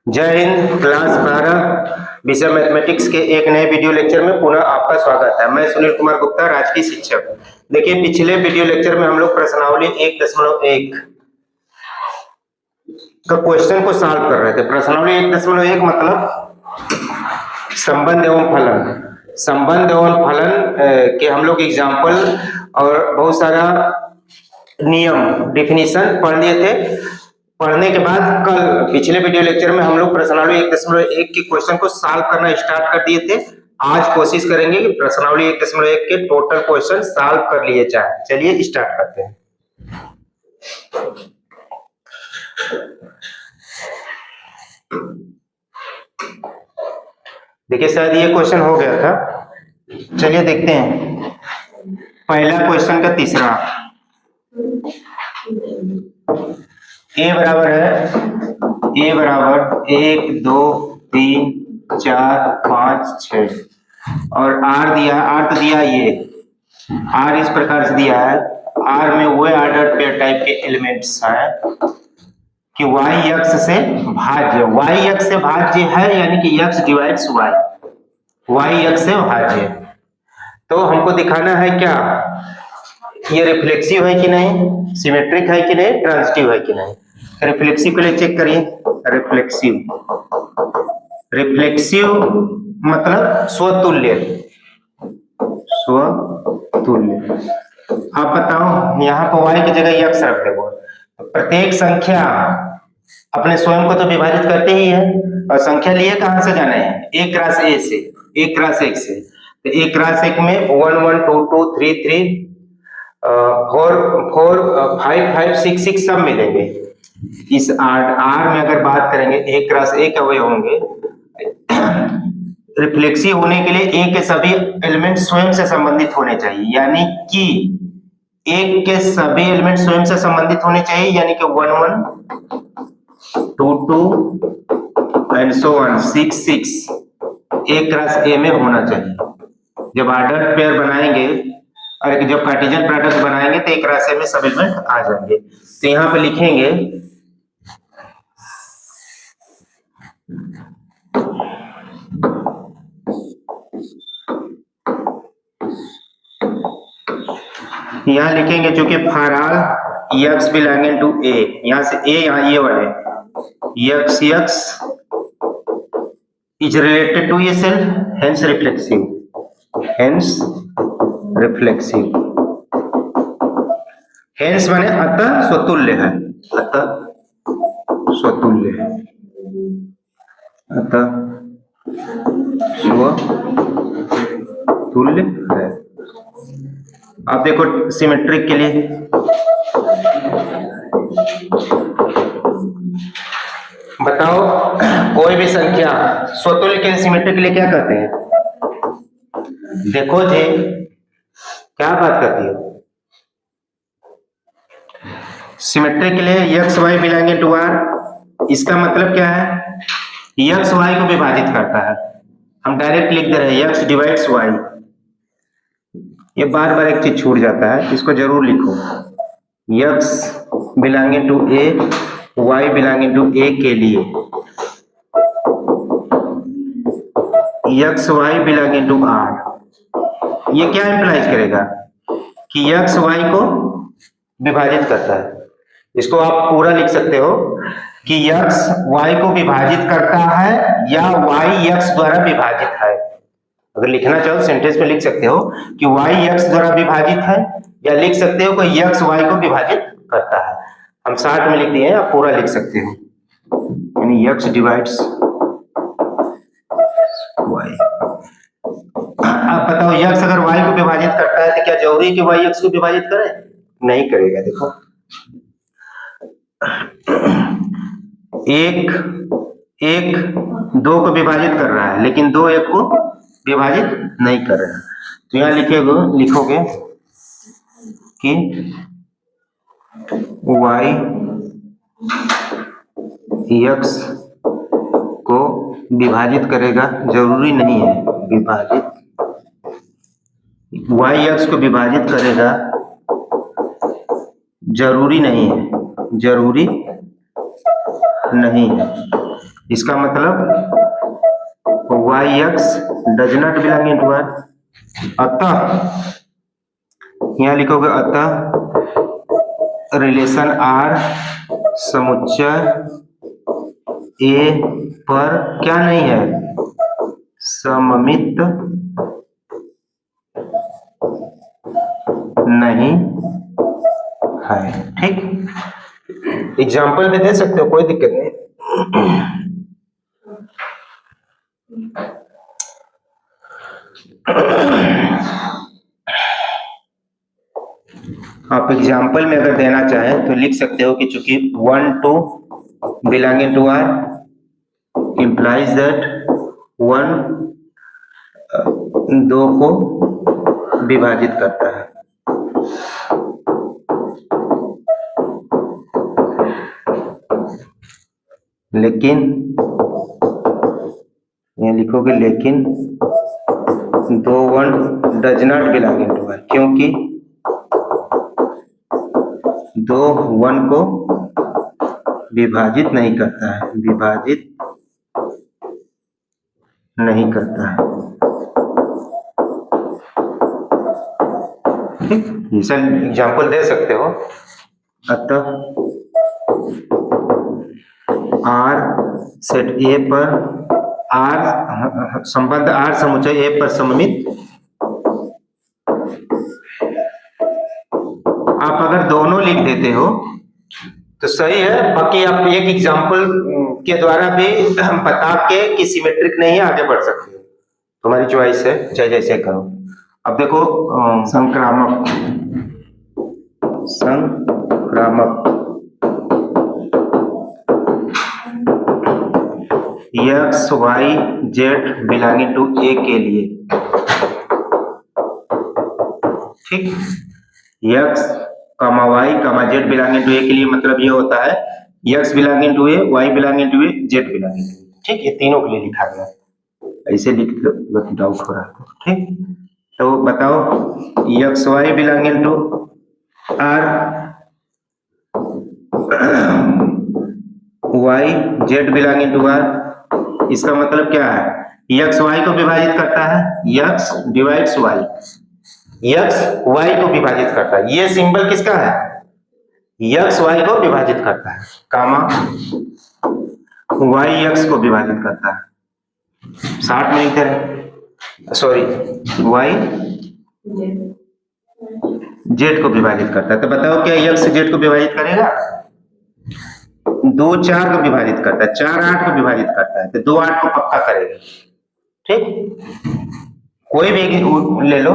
जय हिंद। क्लास 12 विषय मैथमेटिक्स के एक नए वीडियो लेक्चर में पुनः आपका स्वागत है। मैं सुनील कुमार गुप्ता, राजकीय शिक्षक। देखिए, पिछले वीडियो लेक्चर में हम लोग प्रश्नावली 1.1 का क्वेश्चन को सॉल्व कर रहे थे। प्रश्नावली 1.1 मतलब संबंध एवं फलन। संबंध एवं फलन के हम लोग एग्जाम्पल और बहुत सारा नियम डेफिनेशन पढ़ लिए थे। पढ़ने के बाद कल पिछले वीडियो लेक्चर में हम लोग प्रश्नावली 1.1 के क्वेश्चन को सॉल्व करना स्टार्ट कर दिए थे। आज कोशिश करेंगे कि प्रश्नावली 1.1 के टोटल क्वेश्चन सॉल्व कर लिए जाए। चलिए स्टार्ट करते हैं। देखिए, शायद ये क्वेश्चन हो गया था। चलिए देखते हैं। पहला क्वेश्चन का तीसरा, ए बराबर है 1 2 3 4 5 6 और आर दिया। आर तो दिया, ये आर इस प्रकार से दिया है। आर में वो ऑर्डर पेयर टाइप के एलिमेंट्स है कि y x से भाज्य, y x से भाज्य है, यानी कि x डिवाइड्स y x से भाज्य। तो हमको दिखाना है क्या ये रिफ्लेक्सिव है कि नहीं, सिमेट्रिक है कि नहीं, ट्रांजिटिव है कि नहीं। रिफ्लेक्सिव के लिए चेक करिए। रिफ्लेक्सिव मतलब स्वतुल्य। आप बताओ, यहाँ पर y की जगह x रख दो। प्रत्येक संख्या अपने स्वयं को तो विभाजित करते ही है, और संख्या लिए कहां से जाना है, एक क्रॉस ए से, एक क्रॉस एक से। तो एक क्रॉस एक में 1 1 2 2 3 3 4 4 5 5 6 6 सब मिलेंगे। इस आर में अगर बात करेंगे, एक क्रॉस एक अवयव होंगे। रिफ्लेक्सिव होने के लिए ए के सभी एलिमेंट स्वयं से संबंधित होने चाहिए, यानी कि एक के सभी एलिमेंट स्वयं से संबंधित होने चाहिए, यानी कि 1 1 2 2 एंड सो ऑन 6 6 एक क्रॉस ए में होना चाहिए। जब ऑर्डर पेयर बनाएंगे और जब कार्टेशियन प्रोडक्ट बनाएंगे तो एक क्रॉस ए में सब एलिमेंट आ जाएंगे। तो यहां पे लिखेंगे यहां लिखेंगे चूंकि for all x belonging to a, यहां से a, यहां ये वाले x इज रिलेटेड टू ये सेल्फ, हेंस रिफ्लेक्सिव। हेंस माने अतः स्वतुल्य है, अतः स्वतुल्य है, अतः स्वतुल्य है। अब देखो सिमेट्रिक के लिए, बताओ कोई भी संख्या स्वतुल्य के सिमेट्रिक के लिए क्या कहते हैं। देखो जी, क्या बात करती है। सिमेट्रिक के लिए x Y belonging to R, इसका मतलब क्या है, एक्स वाई को विभाजित करता है। हम डायरेक्ट लिख दे रहे हैं एक्स डिवाइड्स वाई। ये बार बार एक चीज छूट जाता है, इसको जरूर लिखो। x belonging to a, y belonging to a के लिए x y belonging to r। ये क्या इंप्लाइज करेगा कि x y को विभाजित करता है। इसको आप पूरा लिख सकते हो कि x y को विभाजित करता है या y x द्वारा विभाजित है। अगर लिखना चाहो सेंटेंस में लिख सकते हो कि y x द्वारा विभाजित है, या लिख सकते हो कि x y को विभाजित करता है। हम शॉर्ट में लिख दिए हैं, आप पूरा लिख सकते हो, यानी x डिवाइड्स y। आप बताओ, x अगर y को विभाजित करता है तो क्या जरूरी है कि y x को विभाजित करे? नहीं करेगा। देखो, एक 2 को विभाजित कर रहा है, लेकिन 2 1 को विभाजित नहीं कर रहा है। तो यहां लिखोगे कि y x को विभाजित करेगा, जरूरी नहीं है विभाजित, y x को विभाजित करेगा, जरूरी नहीं है, जरूरी नहीं है। इसका मतलब yx does not belong into R. अतः यहां लिखोगे अतः रिलेशन आर समुच्चय ए पर क्या नहीं है, सममित नहीं है। ठीक, एग्जाम्पल भी दे सकते हो, कोई दिक्कत नहीं। आप एग्जाम्पल में अगर देना चाहें तो लिख सकते हो कि चूंकि 1 2 belonging to R implies that 1 2 को विभाजित करता है। लेकिन ये लिखोगे लेकिन 2 1 does not belong to R, क्योंकि 2 1 को विभाजित नहीं करता है, विभाजित नहीं करता है। ठीक, ऐसा एग्जाम्पल दे सकते हो। अतः आर सेट ए पर आर संबंध आर समुच्चय ए पर सममित। आप अगर दोनों लिख देते हो तो सही है, बाकी आप एक एग्जाम्पल के द्वारा भी बता के कि सिमेट्रिक नहीं आगे बढ़ सकते हो, तुम्हारी चॉइस है, चाहे जैसे करो। अब देखो संक्रामक X Y Z belonging to A के लिए। ठीक, X comma Y comma Z belonging to A के लिए मतलब ये होता है X belonging to A, Y belonging to A, Z belonging to A. ठीक, ये तीनों के लिए लिखा गया, ऐसे लिख लो, डाउट हो रहा है। ठीक, तो बताओ x Y belonging to R, Y Z belonging to R, इसका मतलब क्या है, एक्स वाई को विभाजित करता है, X divides Y, X Y को विभाजित करता है। ये सिंबल किसका है, एक्स वाई को विभाजित करता है, कामा वाई एक्स को विभाजित करता है। 60 में लिखते हैं, सॉरी वाई जेड को विभाजित करता है। तो बताओ क्या एक्स जेड को विभाजित करेगा, 2 4 को विभाजित करता है, 4 8 को विभाजित करता है, तो 2 8 को पक्का करेगा। ठीक, कोई भी ले लो,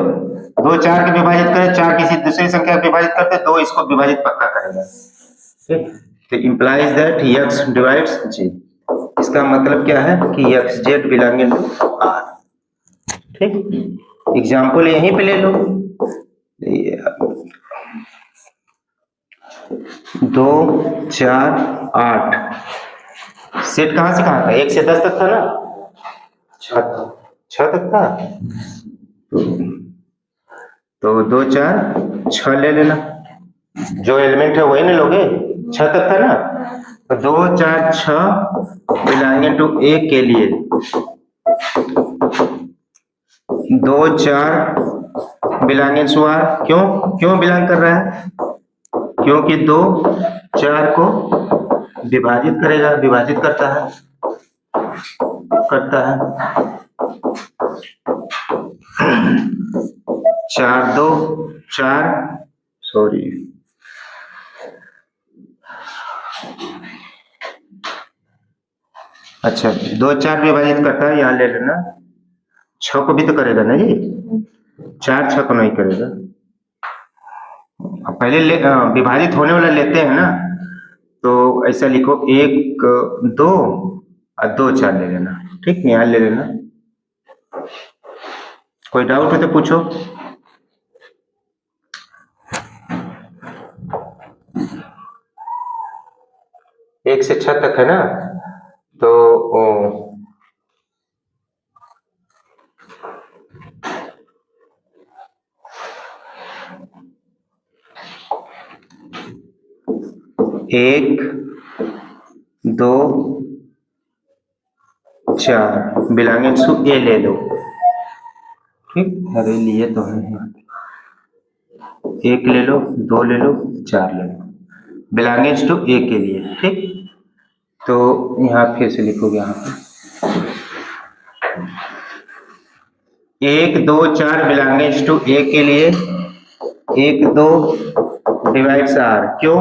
2 4 को विभाजित करे, 4 किसी दूसरी संख्या को विभाजित करते, 2 इसको विभाजित पक्का करेगा। ठीक, तो implies that X divides Z. इसका मतलब क्या है कि x Z belonging to R. ठीक, एग्जाम्पल यहीं पे ले लो, 2 4 8 सेट कहां से कहां था, 1 से 10 तक था ना, 6 तक था, तो 2 4 6 ले लेना, जो एलिमेंट है वही ना लोगे, 6 तक था ना, तो 2 4 6 बिलोंगिंग टू ए के लिए 2 4 बिलोंगिंग टू आर। क्यों बिलोंग कर रहा है, क्योंकि 2 4 को विभाजित करेगा, विभाजित करता है 4 2 4, सॉरी अच्छा 2 4 विभाजित करता है, यहाँ ले लेना, 6 को भी तो करेगा ना जी, 4 6 को नहीं करेगा। पहले विभाजित होने वाला लेते हैं ना, तो ऐसा लिखो 1 2 और 2 4 ले लेना। ठीक, यहाँ ले लेना, कोई डाउट हो तो पूछो। एक से 6 तक है ना, तो 1 2 4 बिलोंगिंग टू ए ले लो। ठीक, अरे लिए तो है, 1 ले लो, 2 ले लो, 4 ले लो, बिलोंगिंग टू ए के लिए। ठीक, तो यहाँ फिर से लिखोगे, यहाँ पे 1 2 4 बिलोंगिंग टू ए के लिए 1 2 डिवाइड्स आर। क्यों?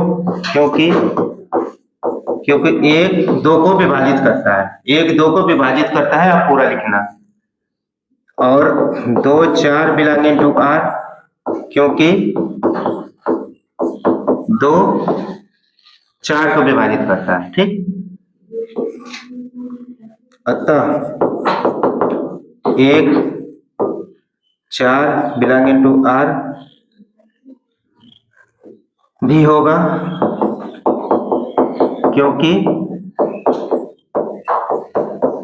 क्योंकि 1 2 को विभाजित करता है, 1 2 को विभाजित करता है, आप पूरा लिखना। और 2 4 बिलोंगिंग टू आर, क्योंकि 2 4 को विभाजित करता है। ठीक, अतः 1 4 बिलोंगिंग टू आर भी होगा, क्योंकि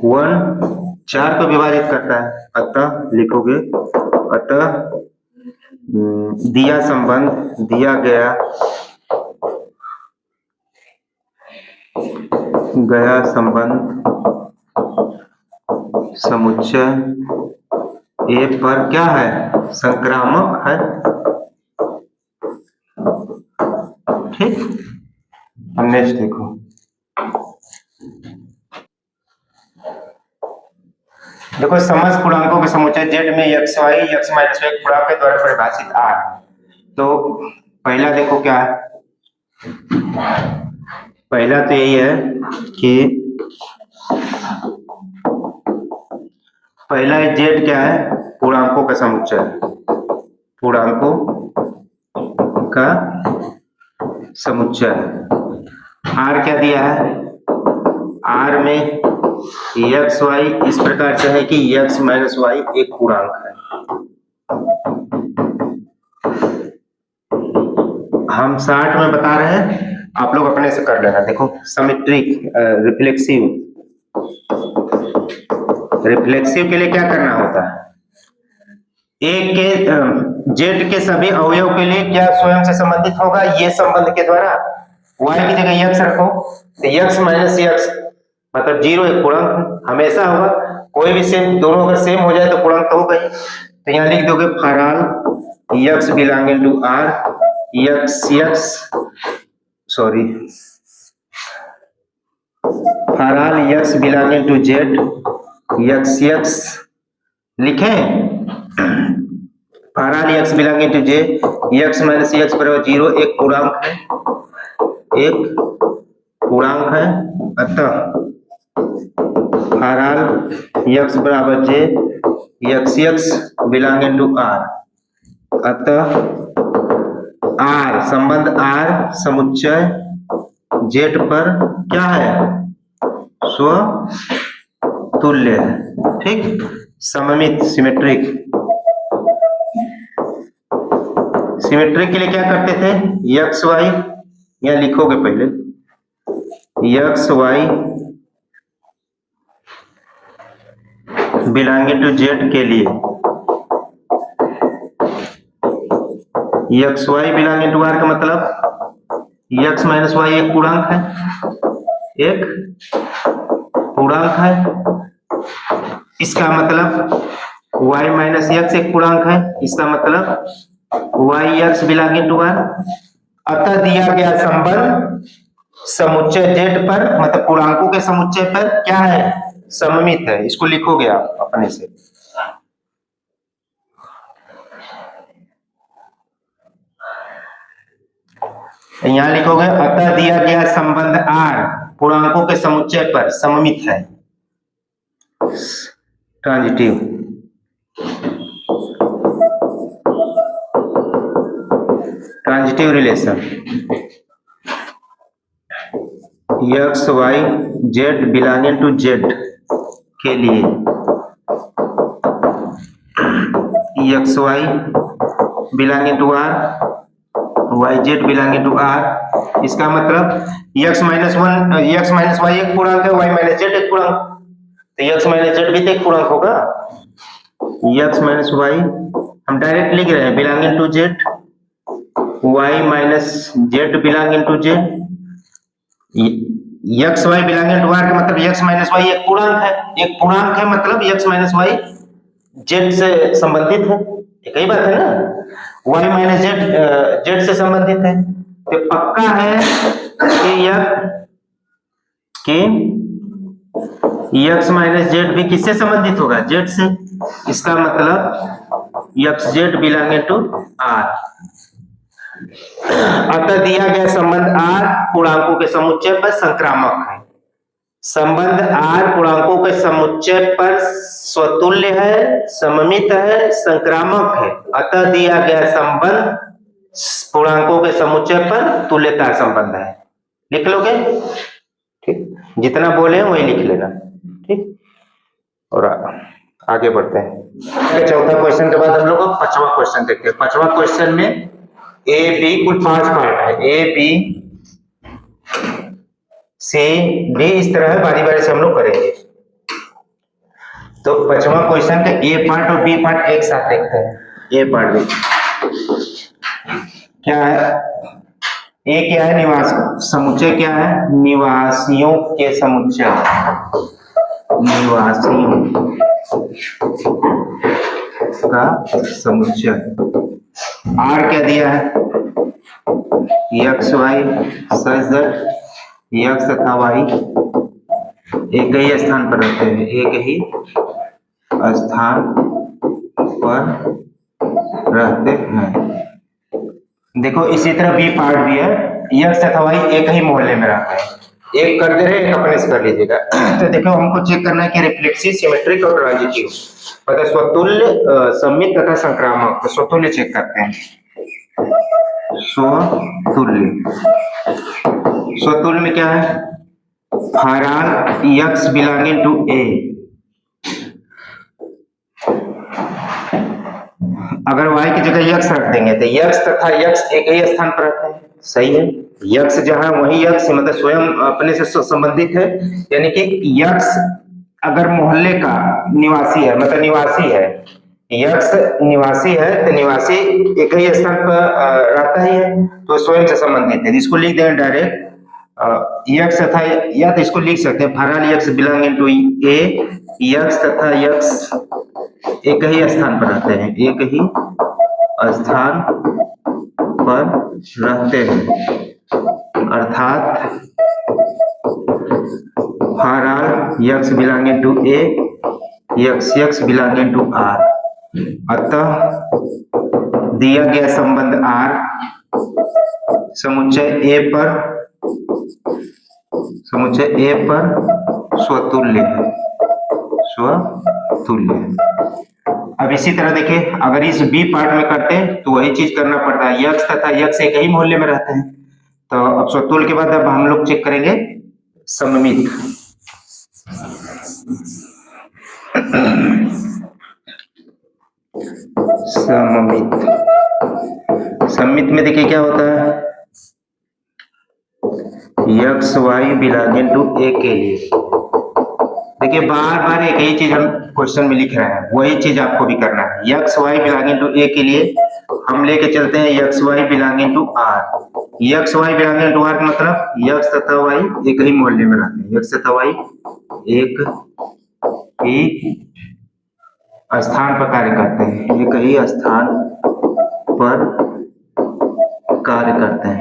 1 4 को विभाजित करता है। अतः लिखोगे, अतः दिया संबंध, दिया गया संबंध समुच्चय ए पर क्या है? संक्रामक है। ठीक, नेक्स्ट देखो, समस्त पूर्णांकों के समुच्चय z में x y x माइनस एक पूर्णांक के द्वारा परिभाषित r। तो पहला देखो क्या है, पहला तो यही है कि पहला z क्या है? पूर्णांकों का समुच्चय, पूर्णांकों का समुच्चय। r क्या दिया है? r में x y इस प्रकार से है कि x माइनस y एक पूर्णांक है। हम 60 में बता रहे हैं, आप लोग अपने से कर लेना। देखो, सिमेट्रिक रिफ्लेक्सिव के लिए क्या करना होता है? एक के जेड के सभी अवयव के लिए क्या स्वयं से संबंधित होगा? ये संबंध के द्वारा y की जगह x रखो, तो x माइनस x मतलब 0 एक पूर्णांक हमेशा होगा। कोई भी सेम, दोनों अगर सेम हो जाए तो पूर्णांक तो होगा ही। तो यहाँ लिख दोगे for all x belonging to r, for all x belonging to z, x लिखें। For all x belonging to j, x minus x बराबर 0 एक पूर्णांक है, एक पूर्णांक है। अतः फॉर ऑल x बराबर j, x belonging to r, अतः r संबंध r समुच्चय z पर क्या है? स्वतुल्य है। ठीक, सममित, सिमेट्रिक। सिमेट्रिक के लिए क्या करते थे? x y, यहाँ लिखोगे पहले x y belonging to z के लिए x y belonging to r का मतलब x माइनस y एक पूर्णांक है, एक पूर्णांक है। इसका मतलब y माइनस x एक पूर्णांक है, इसका मतलब y बिलोंगिंग टू r। अतः दिया गया संबंध समुच्चय z पर, मतलब पूर्णांकों के समुच्चय पर क्या है? सममित है। इसको लिखोगे आप अपने से। यहां लिखोगे अतः दिया गया संबंध r पूर्णांकों के समुच्चय पर सममित है। Transitive, transitive relation x y z belonging to z के लिए x y belonging to r, y z belonging to r। इसका मतलब x माइनस y एक पूर्णांक है, y माइनस z एक पूर्णांक, तो x माइनस z भी तो एक पूर्णांक होगा। x माइनस y हम डायरेक्ट लिख रहे हैं belonging to z, y minus z belonging to z, X Y belonging to R का मतलब यक्स माइनस वाई एक पूर्णांक है, एक पूर्णांक है मतलब यक्स माइनस वाई जेड से संबंधित है, एक ही बात है ना, वाई माइनस जेड जेड से संबंधित है। तो पक्का है कि यक्स माइनस जेड भी किससे संबंधित होगा, जेड से। इसका मतलब X Z belonging to R. अतः दिया गया संबंध आर पूर्णांकों के समुच्चय पर संक्रामक है। संबंध आर पूर्णांकों के समुच्चय पर स्वतुल्य है, सममित है, संक्रामक है। अतः दिया गया संबंध पूर्णांकों के समुच्चय पर तुल्यता संबंध है। लिख लोगे? ठीक, जितना बोले हैं वही लिख लेना। ठीक, और आगे बढ़ते हैं। चौथा क्वेश्चन के बाद हम लोग पांचवा क्वेश्चन देखते हैं। पांचवा क्वेश्चन में ए बी कुल 5 पार्ट है, ए बी सी डी इस तरह है, बारी बारी से हम लोग करेंगे। तो पांचवा क्वेश्चन का ए पार्ट और बी पार्ट एक साथ देखते हैं। ए पार्ट भी क्या है, ए क्या है, निवास समुच्चय क्या है, निवासियों के समुच्चय, निवासियों का समुच्चय। आर क्या दिया है, X Y such that X तथा वाई एक ही स्थान पर रहते हैं, एक ही स्थान पर रहते हैं। देखो इसी तरह बी पार्ट भी है, यक्स तथा वाई एक ही मोहल्ले में रहते हैं। एक कर दे रहे, एक अपने से कर लीजिएगा। तो देखो हमको चेक करना है कि रिफ्लेक्सिव, सिमेट्रिक और ट्रांजिटिव, मतलब स्वतुल्य, सममित तथा संक्रामक। तो स्वतुल्य चेक करते हैं। स्वतुल्य, स्वतुल्य में क्या है, हरान यक्स बिलोंगिंग टू ए। अगर y की जगह यक्स रख देंगे तो यक्स तथा यक्स एक ही स्थान पर रहते हैं, सही है। यक्स जहां वही यक्स, मतलब स्वयं अपने से संबंधित है, यानी कि यक्स अगर मोहल्ले का निवासी है, मतलब निवासी है, यक्स निवासी है तो निवासी एक ही स्थान पर रहता ही है, तो स्वयं से संबंधित है। इसको लिख दें डायरेक्ट यक्स तथा, या तो इसको लिख सकते हैं for all X belonging to A, X तथा यक्स एक ही स्थान पर रहते हैं, एक ही स्थान पर रहते हैं, अर्थात for all X belonging to A, X x belonging to R. अतः दिया गया संबंध आर समुच्चय ए पर स्वतुल्य है, स्वतुल्य। अब इसी तरह देखिए, अगर इस बी पार्ट में करते हैं तो वही चीज करना पड़ता है, यक्स तथा यक्स एक ही मोहल्ले में रहते हैं। तो अब स्वतुल्य के बाद अब हम लोग चेक करेंगे सममित। सममित में देखिए क्या होता है, X Y belonging to A के लिए देखिए बार बार एक ही चीज हम क्वेश्चन में लिख रहे हैं, वही चीज आपको भी करना है। X Y belonging to A के लिए हम लेके चलते हैं X Y belonging to R. X Y belonging to R का मतलब यक्स तथा वाई एक ही मोहल्ले में रहते हैं, यक्स तथा वाई एक ही स्थान पर कार्य करते हैं, एक ही स्थान पर कार्य करते हैं।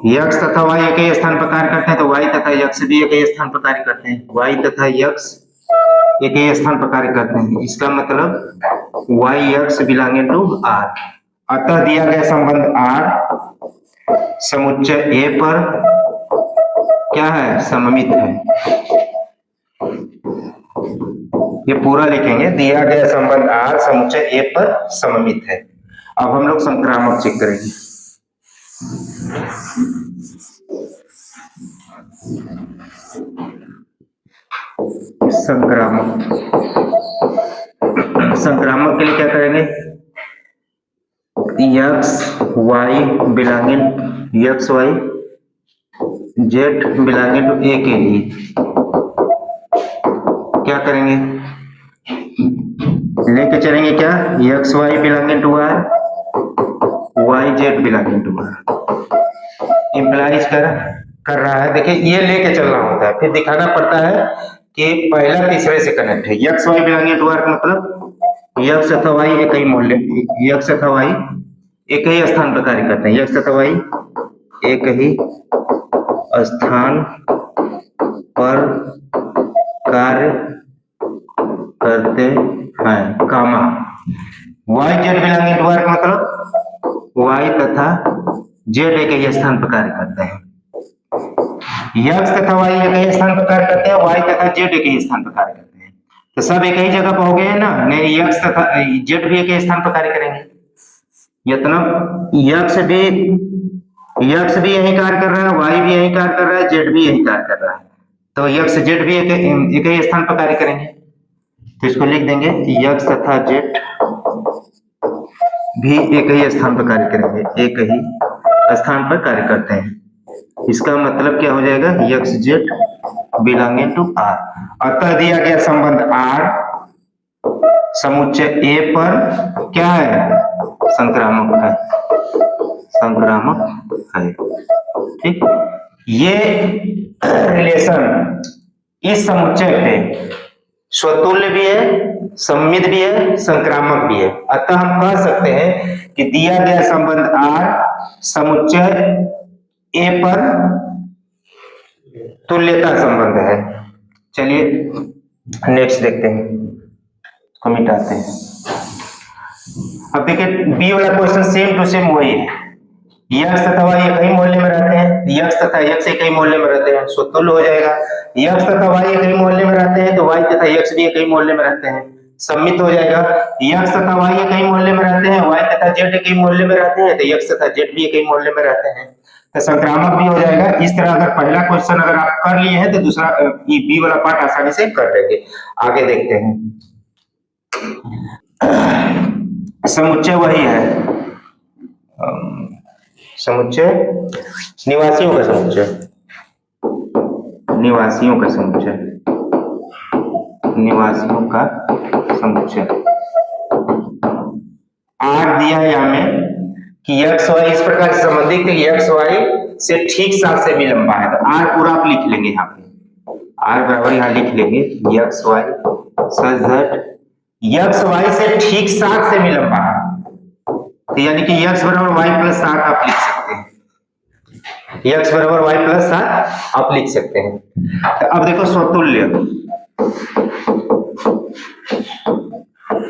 यक्स तथा वाई एक ही स्थान पर कार्य करते हैं, तो वाई तथा यक्स भी एक ही स्थान पर कार्य करते हैं, वाई तथा यक्स एक ही स्थान पर कार्य करते हैं। इसका मतलब Y X belonging to R. अतः दिया गया संबंध आर समुच्चय ए पर क्या है, सममित है। ये पूरा लिखेंगे, दिया गया संबंध आर समुच्चय ए पर सममित है। अब हम लोग संक्रामक चेक करेंगे। संक्रामक, संक्रामक के लिए क्या करेंगे, X Y belonging, X Y Z belonging to A के लिए क्या करेंगे, लेके चलेंगे क्या, X Y belonging to R, Y Z belonging to R. Implies कर रहा है। देखिए ये लेके चलना होता है, फिर दिखाना पड़ता है कि पहला तीसरे से कनेक्ट है। X Y belonging to R का मतलब यक्स अथवा वाई एक ही मूल्य, यक्स अथवा वाई एक ही स्थान पर कार्य करते हैं। यक्स अथवा वाई एक ही स्थान पर कार्य करते हैं, comma Y Z belonging to R का मतलब वाई तथा जेड एक ही स्थान पर कार्य करते हैं। यक्स तथा वाई एक ही स्थान पर कार्य करते हैं, वाई तथा जेड एक ही स्थान पर कार्य करते हैं। तो सब एक ही जगह पर हो गए हैं ना, नहीं यक्स तथा जेड भी एक ही स्थान पर कार्य करेंगे। मतलब यक्स भी यही कार्य कर रहा है, वाई भी यही कार्य कर रहा है, जेड भी यही कार्य कर रहा है, तो यक्स जेड भी एक ही स्थान पर कार्य करेंगे। तो इसको लिख देंगे यक्स तथा जेड भी एक ही स्थान पर कार्य करेंगे, एक ही स्थान पर कार्य करते हैं। इसका मतलब क्या हो जाएगा, X Z belonging to R. अतः दिया गया संबंध आर समुच्चय ए पर क्या है, संक्रामक है, संक्रामक है। ठीक, ये रिलेशन इस समुच्चय पे स्वतुल्य भी है, सममित भी है, संक्रामक भी है। अतः हम कह सकते हैं कि दिया गया संबंध आर समुच्चय ए पर तुल्यता संबंध है। चलिए नेक्स्ट देखते हैं, इसको मिटाते हैं। अब देखिए बी वाला क्वेश्चन सेम टू सेम वही है। यक्स तथा वाई एक ही मोहल्ले में रहते हैं, यक्स तथा यक्स एक ही मोहल्ले में रहते हैं, सो तुल्य हो जाएगा। यक्स तथा वाई एक ही मोहल्ले में रहते हैं तो वाई तथा यक्स भी एक ही मोहल्ले में रहते हैं, सम्मित हो जाएगा। यक्स तथा वाई एक ही मोहल्ले में रहते हैं, वाई तथा जेड एक ही मोहल्ले में रहते हैं तो यक्स तथा जेड भी एक ही मोहल्ले में रहते हैं, तो संक्रामक भी हो जाएगा। इस तरह अगर पहला क्वेश्चन अगर आप कर लिए हैं तो दूसरा बी वाला पार्ट आसानी से कर लेंगे। आगे देखते हैं, समुच्चय वही है, समुच्चय निवासियों का समुच्चय, निवासियों का समुच्चय, निवासियों का समुच्चय। आर दिया है यहाँ में कि एक्स वाई इस प्रकार से संबंधित है कि एक्स वाई से ठीक 7 सेमी लंबा है, तो आर पूरा आप लिख लेंगे यहाँ पे, आर बराबर यहाँ लिख लेंगे X Y such that x Y से ठीक 7 सेमी लंबा है, तो यानी कि x बराबर वाई प्लस 7 आप लिख सकते हैं, x बराबर वाई प्लस 7 आप लिख सकते हैं। तो अब देखो स्वतुल्य,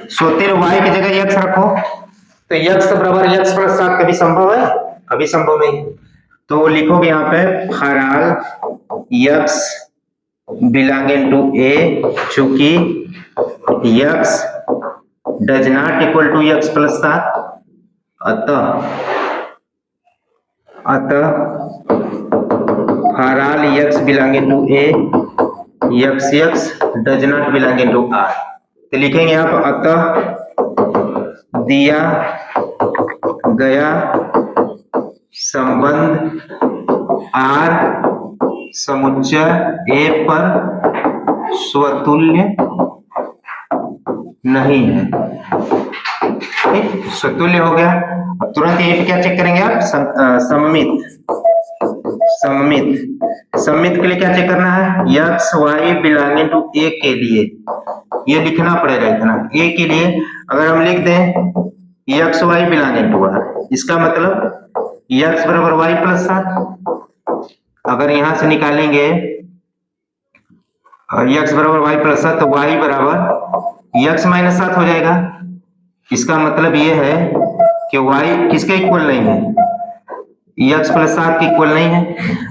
स्वतुल्य y की जगह x रखो तो x बराबर x प्लस 7 कभी संभव है, कभी संभव नहीं है। तो लिखोगे यहाँ पे for x belonging to a, चूंकि x does not equal to x plus 7, अतः for all x belonging to a x does not belonging to r, तो लिखेंगे यहाँ पर अतः दिया गया संबंध r समुच्चय a पर स्वतुल्य नहीं है। ठीक, स्वतुल्य हो गया। अब तुरंत ये क्या चेक करेंगे आप, सममित, सममित, सममित के लिए क्या चेक करना है, X Y belonging to A के लिए ये लिखना पड़ेगा इतना, ए के लिए अगर हम लिख दें X Y belonging to R, इसका मतलब एक्स बराबर वाई प्लस 7, अगर यहां से निकालेंगे और एक्स बराबर वाई प्लस 7 तो वाई बराबर एक्स माइनस 7 हो जाएगा। इसका मतलब ये है कि y किसके इक्वल नहीं है, x प्लस 7 के इक्वल नहीं है।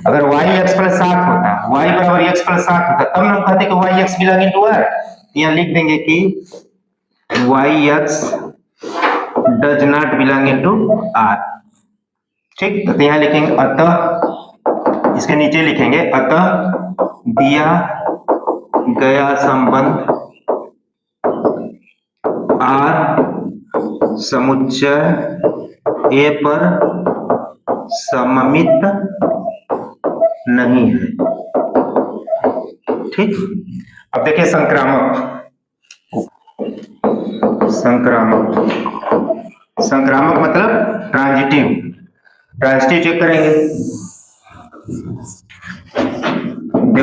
अगर y x प्लस 7 होता, y बराबर x प्लस 7 होता, तब हम कहते कि y x belonging to r, यहाँ लिख देंगे कि y x does not belonging to r। ठीक, तो यहाँ लिखेंगे अतः, इसके नीचे लिखेंगे अतः दिया गया संबंध r समुच्चय A पर सममित नहीं है। ठीक, अब देखिए संक्रामक, संक्रामक, संक्रामक मतलब ट्रांजिटिव, ट्रांजिटिव चेक करेंगे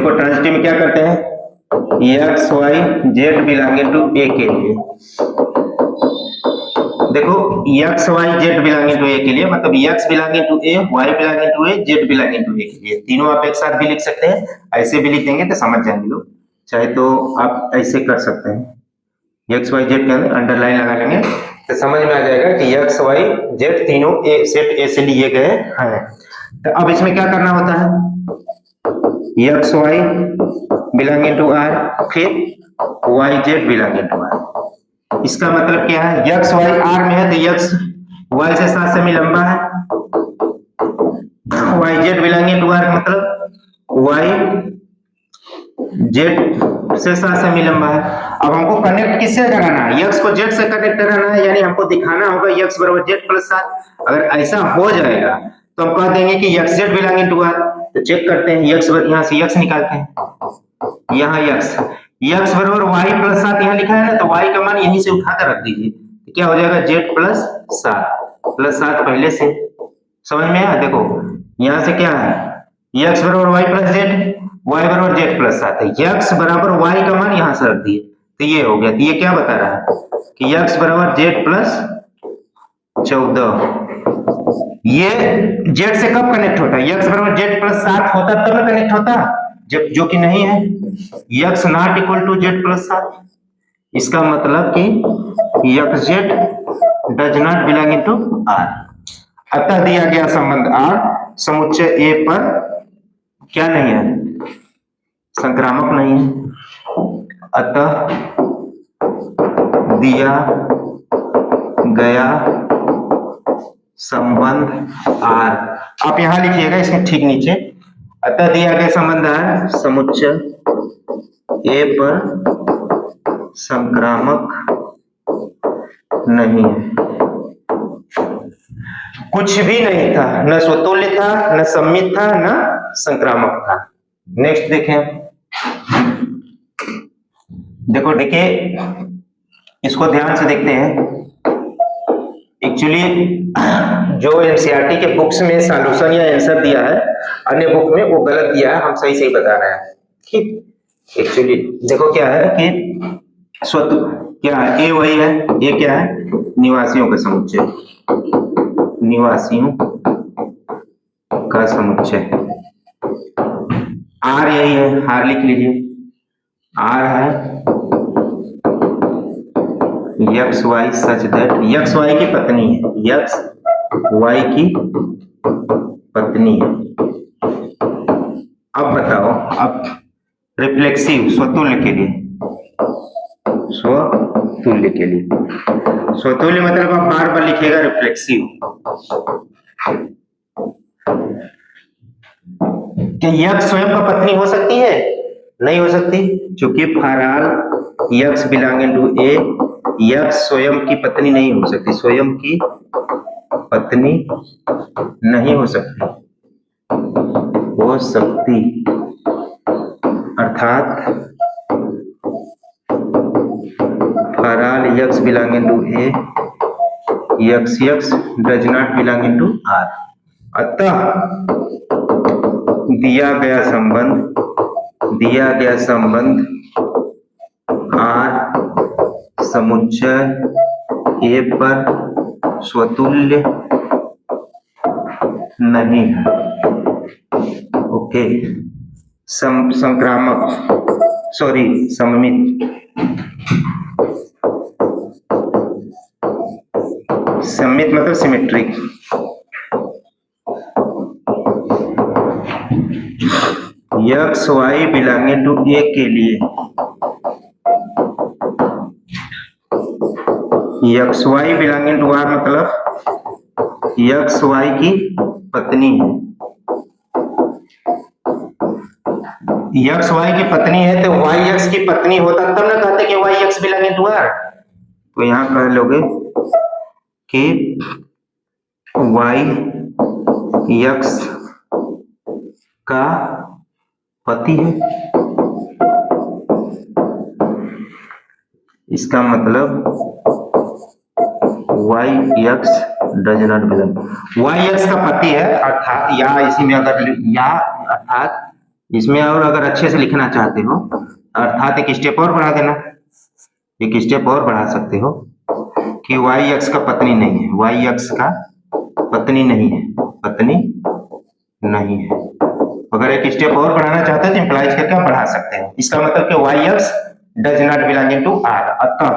देखो ट्रांजिटिव में क्या करते हैं, x Y Z belonging to A के लिए, देखो X Y Z belonging to A के लिए मतलब X belonging to A, Y belonging to A, Z belonging to A के लिए, तीनों आप एक साथ भी लिख सकते हैं, ऐसे भी लिख देंगे तो समझ जाएंगे लोग, चाहे तो आप ऐसे कर सकते हैं, एक्स वाई जेड के अंदर अंडरलाइन लगा लेंगे तो समझ में आ जाएगा कि एक्स वाई जेड तीनों ए सेट ए से लिए गए हैं। तो अब इसमें क्या करना होता है, X Y belonging to R, फिर Y Z belonging to R. इसका मतलब क्या है, एक्स वाई आर में है तो एक्स वाई से 7 सेमी लंबा है, Y Z belonging to R मतलब वाई जेड से 7 सेमी लंबा है। अब हमको कनेक्ट किससे कराना है, एक्स को जेड से कनेक्ट कराना है, यानी हमको दिखाना होगा एक्स बराबर जेड प्लस 7। अगर ऐसा हो जाएगा तो हम कह देंगे कि x Z belonging to R. तो चेक करते हैं, एक्स यहाँ से एक्स निकालते हैं, यहाँ एक्स बराबर वाई प्लस 7 यहाँ लिखा है ना, तो वाई का मान यहीं से उठाकर रख दीजिए, तो क्या हो जाएगा जेड प्लस 7 पहले से समझ में आया। देखो यहाँ से क्या है, एक्स बराबर वाई प्लस जेड, वाई बराबर जेड प्लस 7 है, एक्स बराबर वाई का मान यहां से रख दिए तो ये हो गया। तो ये क्या बता रहा है कि एक्स बराबर जेड प्लस 14। ये जेड से कब कनेक्ट होता है, एक्स बराबर जेड प्लस 7 होता तब ना कनेक्ट होता, जब जो कि नहीं है, X not equal to Z plus 7। इसका मतलब कि x Z does not belonging to R. अतः दिया गया संबंध आर समुच्चय ए पर क्या नहीं है, संक्रामक नहीं है। अतः दिया गया संबंध आर, आप यहां लिखिएगा इसमें ठीक नीचे, अतः दिया गया संबंध आर समुच्चय ए पर संक्रामक नहीं है। कुछ भी नहीं था, न स्वतुल्य था, न सममित था, न संक्रामक था। नेक्स्ट देखें, देखो देखिए इसको ध्यान से देखते हैं। एक्चुअली जो एनसीईआरटी के बुक्स में सॉल्यूशन या आंसर दिया है, अन्य बुक में वो गलत दिया है, हम सही सही बता रहे हैं। ठीक, एक्चुअली देखो क्या है कि स्वतः क्या है, ए वही है, ये क्या है, निवासियों का समुच्चय, निवासियों का समुच्चय। आर यही है, आर लिख लीजिए, आर है X Y such that, x Y की पत्नी है, एक्स वाई की पत्नी है। अब बताओ, अब रिफ्लेक्सिव स्वतुल्य के लिए, स्वतुल्य के लिए, स्वतुल्य मतलब आप बार बार लिखिएगा रिफ्लेक्सिव। क्या एक्स स्वयं का पत्नी हो सकती है, नहीं हो सकती, क्योंकि for all x belonging to A, X स्वयं की पत्नी नहीं हो सकती, स्वयं की पत्नी नहीं हो सकती, हो सकती अर्थात for all x belonging to A, X X does not belonging to R. अतः दिया गया संबंध आर समुच्चय ए पर स्वतुल्य नहीं है। ओके, संक्रामक सॉरी सममित, सममित मतलब symmetric. X Y belonging to A के लिए x Y belonging to R मतलब एक्स वाई की पत्नी है, एक्स वाई की पत्नी है तो वाई एक्स की पत्नी होता तब ना कहते कि Y X belonging to R. तो यहां कह लोगे कि वाई एक्स का पति है, इसका मतलब Y x does not belong, Y X का पति है अर्थात, या इसी में अगर या अर्थात इसमें और अगर अच्छे से लिखना चाहते हो अर्थात एक स्टेप और बढ़ा देना, एक स्टेप और बढ़ा सकते हो कि वाई अक्ष का पत्नी नहीं है, वाई अक्ष का पत्नी नहीं है, पत्नी नहीं है। अगर एक स्टेप और बढ़ाना चाहते हैं तो इंप्लाइज करके आप बढ़ा सकते हैं। इसका मतलब कि वाई अक्ष does not belonging to R. अतः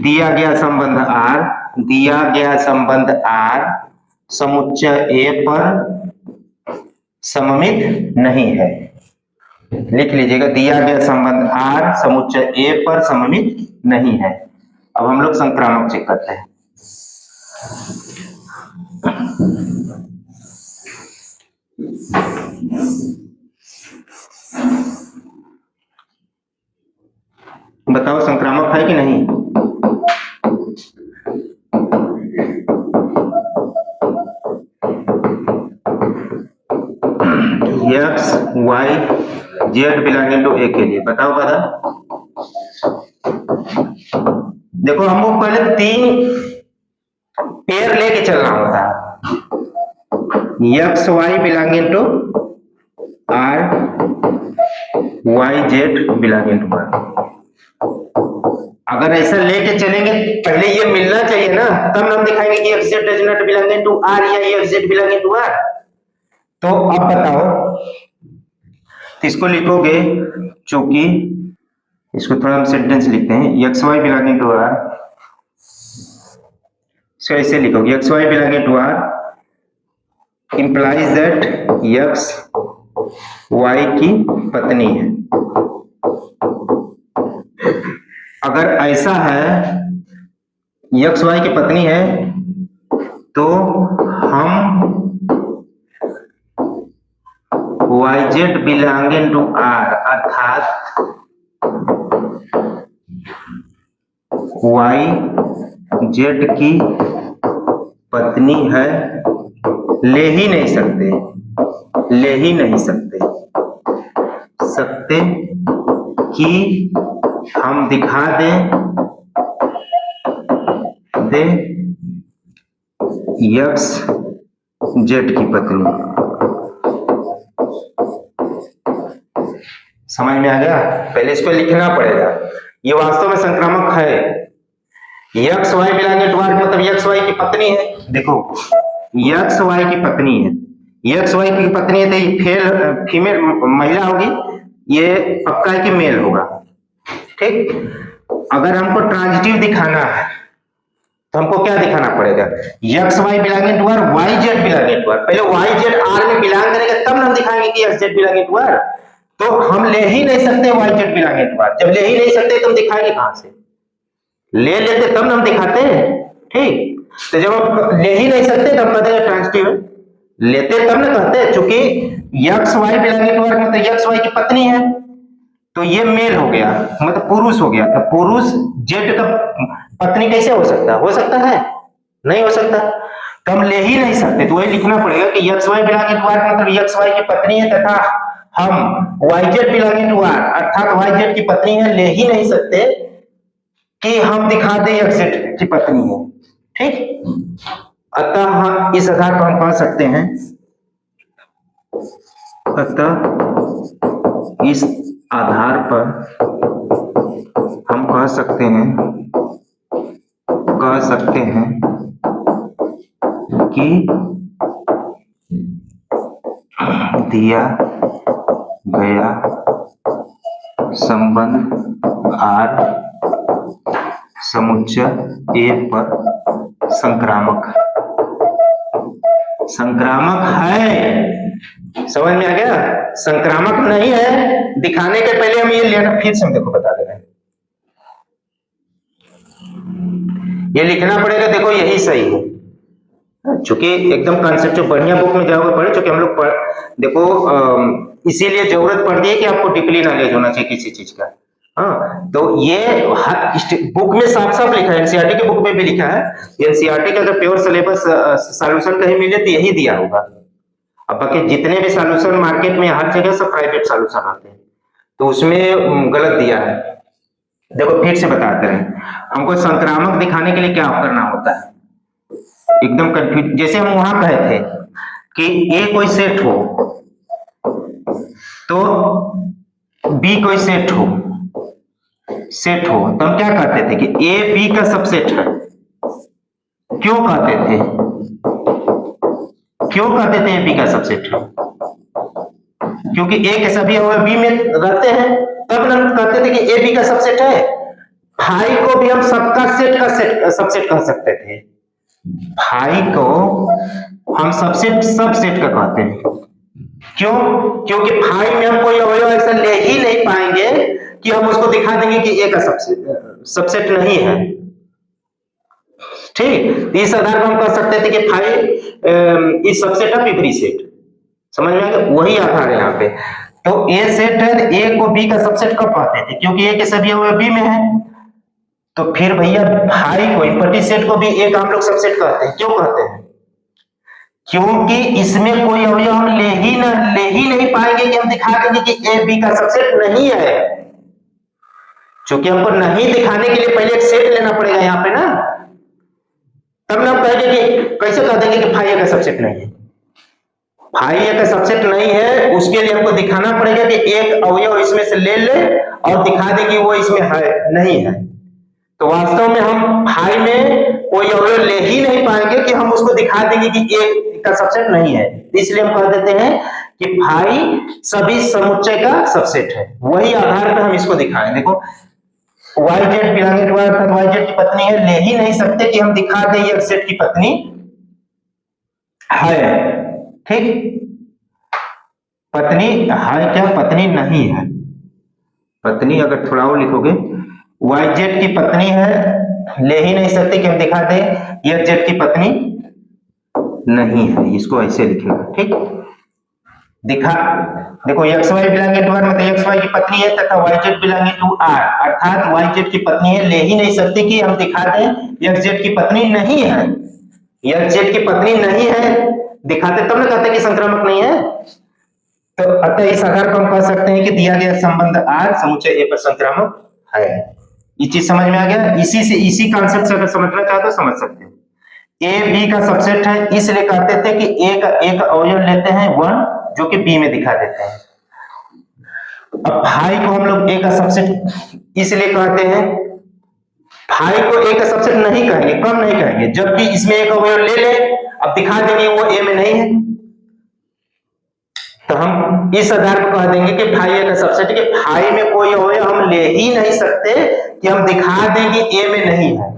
दिया गया संबंध आर, दिया गया संबंध आर समुच्चय ए पर सममित नहीं है। लिख लीजिएगा, दिया गया संबंध आर समुच्चय ए पर सममित नहीं है। अब हम लोग संक्रामक चेक करते हैं। बताओ संक्रामक है कि नहीं? X Y Z belonging to A के लिए बताओ बता। देखो हमको पहले 3 पेयर लेके चलना होता है। X Y belonging to R, Y Z belonging to R. अगर ऐसा लेके चलेंगे पहले ये मिलना चाहिए ना, तब हम दिखाएंगे कि x Z does not belonging to R या X Z belonging to R. तो अब बताओ, तो इसको लिखोगे, चूंकि इसको थोड़ा हम सेंटेंस लिखते हैं, x Y belonging to R, इसको ऐसे लिखोगे X Y belonging to R implies that x Y की पत्नी है। अगर ऐसा है एक्स वाई की पत्नी है तो हम Y Z belonging to R अर्थात वाई जेड की पत्नी है ले ही नहीं सकते, ले ही नहीं सकते कि हम दिखा दे एक्स जेड की पत्नी। समझ में आ गया? पहले इसको लिखना पड़ेगा। ये वास्तव में संक्रामक है। X Y belonging to R मतलब एक्स वाई की पत्नी है। देखो एक्स वाई की पत्नी है, एक्स वाई की पत्नी है तो ये फीमेल महिला होगी, ये पक्का है कि मेल होगा। ठीक, अगर हमको ट्रांजिटिव दिखाना है तो हमको क्या दिखाना पड़ेगा? X Y belonging to R, Y Z belonging to R. पहले वाई जेड आर में बिलोंग करेगा तब हम दिखाएंगे कि x Z belonging to R. तो हम ले ही नहीं सकते Y Z belonging to R. जब ले ही नहीं सकते तो हम दिखाएंगे कहां से? ले लेते तब हम दिखाते हैं। ठीक, तो जब आप ले ही नहीं सकते तब कहते हैं ट्रांजिटिव, लेते तब ना कहते हैं। चूंकि X Y belonging to R मतलब एक्स वाई की पत्नी है तो ये मेल हो गया, मतलब पुरुष हो गया। तो पुरुष जेड का पत्नी कैसे हो सकता है? हो सकता है? नहीं हो सकता। तो हम ले ही नहीं सकते, तो वही लिखना पड़ेगा कि X Y belonging to R मतलब एक्स वाई की पत्नी है तथा हम Y Z belonging to R अर्थात वाई जेड की पत्नी है ले ही नहीं सकते कि हम दिखा दें एक्स जेड की पत्नी है। ठीक, अतः हम इस आधार पर हम कह सकते हैं, अतः इस आधार पर हम कह सकते हैं कि दिया गया संबंध आर समुच्चय ए पर संक्रामक है। समझ में आ गया? संक्रामक नहीं है दिखाने के पहले हम ये लेना, फिर से हम देखो बता दे रहे हैं, ये लिखना पड़ेगा। देखो यही सही है, चूंकि एकदम कॉन्सेप्ट बढ़िया बुक में जाओगे पढ़े, चूंकि हम लोग देखो इसीलिए जरूरत पड़ती है कि आपको डीपली नॉलेज होना चाहिए किसी चीज का। हाँ, तो ये बुक में साफ साफ लिखा है, एनसीईआरटी के बुक में भी लिखा है। एनसीईआरटी का अगर प्योर सिलेबस सॉल्यूशन कहीं मिले तो यही दिया होगा। अब बाकी जितने भी सॉल्यूशन मार्केट में हर जगह सब प्राइवेट सॉल्यूशन आते हैं, तो उसमें गलत दिया है। देखो फिर से बताते हैं, हमको संक्रामक दिखाने के लिए क्या करना होता है? एकदम कंफ्यूज, जैसे हम वहां कहे थे कि ए कोई सेट हो तो बी कोई सेट हो तो हम क्या कहते थे कि ए बी का सबसेट है। क्यों कहते थे ए बी का सबसेट है? क्योंकि ए के सभी अवयव बी में रहते हैं, तब हम कहते थे कि ए बी का सबसेट है। फाई को भी हम सबका सेट का सबसेट कह सकते थे। फाई को हम सबसेट का कहते हैं। क्यों? क्योंकि फाई में हम कोई अवयव ऐसा ले ही नहीं पाएंगे कि हम उसको दिखा देंगे कि ए का सबसेट नहीं है। ठीक, इस आधार पर हम कह सकते थे कि phi is subset of every set. समझ में आ गया? वही आधार है यहाँ पे। तो ए सेट है, ए को बी का सबसेट कब कहते थे? क्योंकि ए के सभी अवयव बी में है। तो फिर भैया फाई को इम्पटी सेट को भी ए का हम लोग सबसेट कहते हैं। क्यों कहते हैं? क्योंकि इसमें कोई अवयव हम ले ही नहीं पाएंगे कि हम दिखा देंगे कि ए बी का सबसेट नहीं है। क्योंकि हमको नहीं दिखाने के लिए पहले एक सेट लेना पड़ेगा यहाँ पे ना, तब ना हम कहेंगे कि कैसे कह देंगे कि फाई ए का सबसेट नहीं है। फाई ए का सबसेट नहीं है, उसके लिए हमको दिखाना पड़ेगा कि एक अवयव इसमें से ले और दिखा दे कि वो इसमें है नहीं है। तो वास्तव में हम फाई में कोई अवयव ले ही नहीं पाएंगे कि हम उसको दिखा देंगे कि ए का सबसेट नहीं है। इसलिए हम कह देते हैं कि फाई सभी समुच्चय का सबसेट है। वही आधार पर हम इसको दिखाएं। देखो Y Z belonging to R अर्थात वाई जेड की पत्नी है, ले ही नहीं सकते कि हम दिखा दें ये सेट की पत्नी है। ठीक, पत्नी है क्या? पत्नी नहीं है। पत्नी अगर थोड़ा और लिखोगे, वाई जेड की पत्नी है, ले ही नहीं सकते कि हम दिखा दें एक्स जेड की पत्नी नहीं है। इसको ऐसे लिखेगा। ठीक, दिखा देखो X Y belonging to R मतलब एक्स वाई की पत्नी है तथा Y Z belonging to R अर्थात वाई जेड की पत्नी है, ले ही नहीं सकते कि हम दिखा दें एक्स जेड की पत्नी नहीं है। एक्स जेड की पत्नी नहीं है दिखाते तब ना कहते कि संक्रामक नहीं है। तो अतः इस आधार पर हम कह सकते हैं कि दिया गया संबंध आर समुच्चय ए पर संक्रामक है। ये चीज समझ में आ गया? इसी कॉन्सेप्ट से अगर समझना चाहते हो समझ सकते हैं। ए बी का सबसेट है, इसलिए कहते थे कि ए का अवयव लेते हैं 1 जो कि बी में दिखा देते हैं। अब फाई को हम लोग ए का सबसेट इसलिए कहते हैं, फाई को ए का सबसेट नहीं कहेंगे, कम नहीं कहेंगे, जब भी इसमें एक अवयव ले अब दिखा देंगे वो ए में नहीं है, तो हम इस आधार पर कह देंगे कि फाई ए का सबसेट कि फाई में कोई अवयव हम ले ही नहीं सकते कि हम दिखा दें कि ए में नहीं है।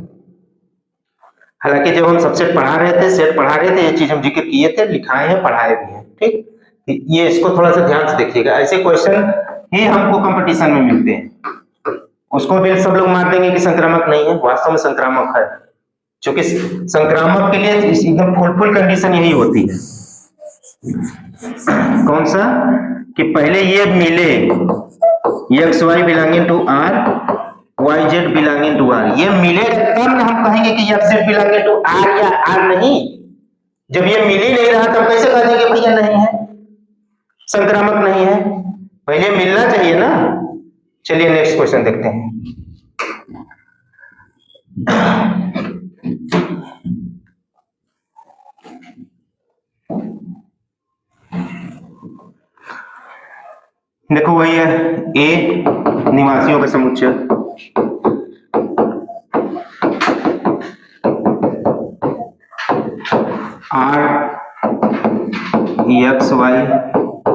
हालांकि जब हम सबसेट पढ़ा रहे थे, सेट पढ़ा रहे थे, ये चीज हम जिक्र किए थे, लिखाए हैं, पढ़ाए भी हैं। ठीक, ये इसको थोड़ा सा ध्यान से देखिएगा। ऐसे क्वेश्चन ही हमको कंपटीशन में मिलते हैं। उसको भी सब लोग मान देंगे कि संक्रामक नहीं है, वास्तव में संक्रामक है। क्योंकि संक्रामक के लिए एकदम फुल कंडीशन यही होती है। कौन सा? कि पहले ये मिले X Y belonging to R, Y Z belonging to R, ये मिलेगा तब ना हम कहेंगे कि x Z belonging to R या आर नहीं। जब ये मिल ही नहीं रहा तो हम कैसे कह देंगे भैया नहीं है, संक्रामक नहीं है? पहले मिलना चाहिए ना। चलिए नेक्स्ट क्वेश्चन देखते हैं। देखो वही है, ए निवासियों का समुच्चय, R x Y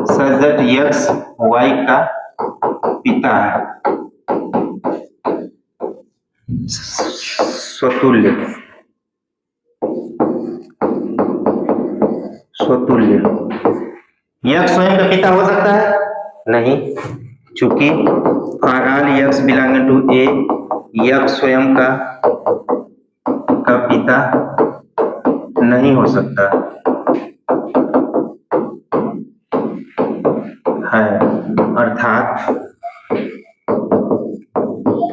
such that x Y का पिता है, स्वतुल्य एक्स स्वयं का पिता हो सकता है? नहीं, चूंकि R X belonging to A, X स्वयं का पिता नहीं हो सकता है, अर्थात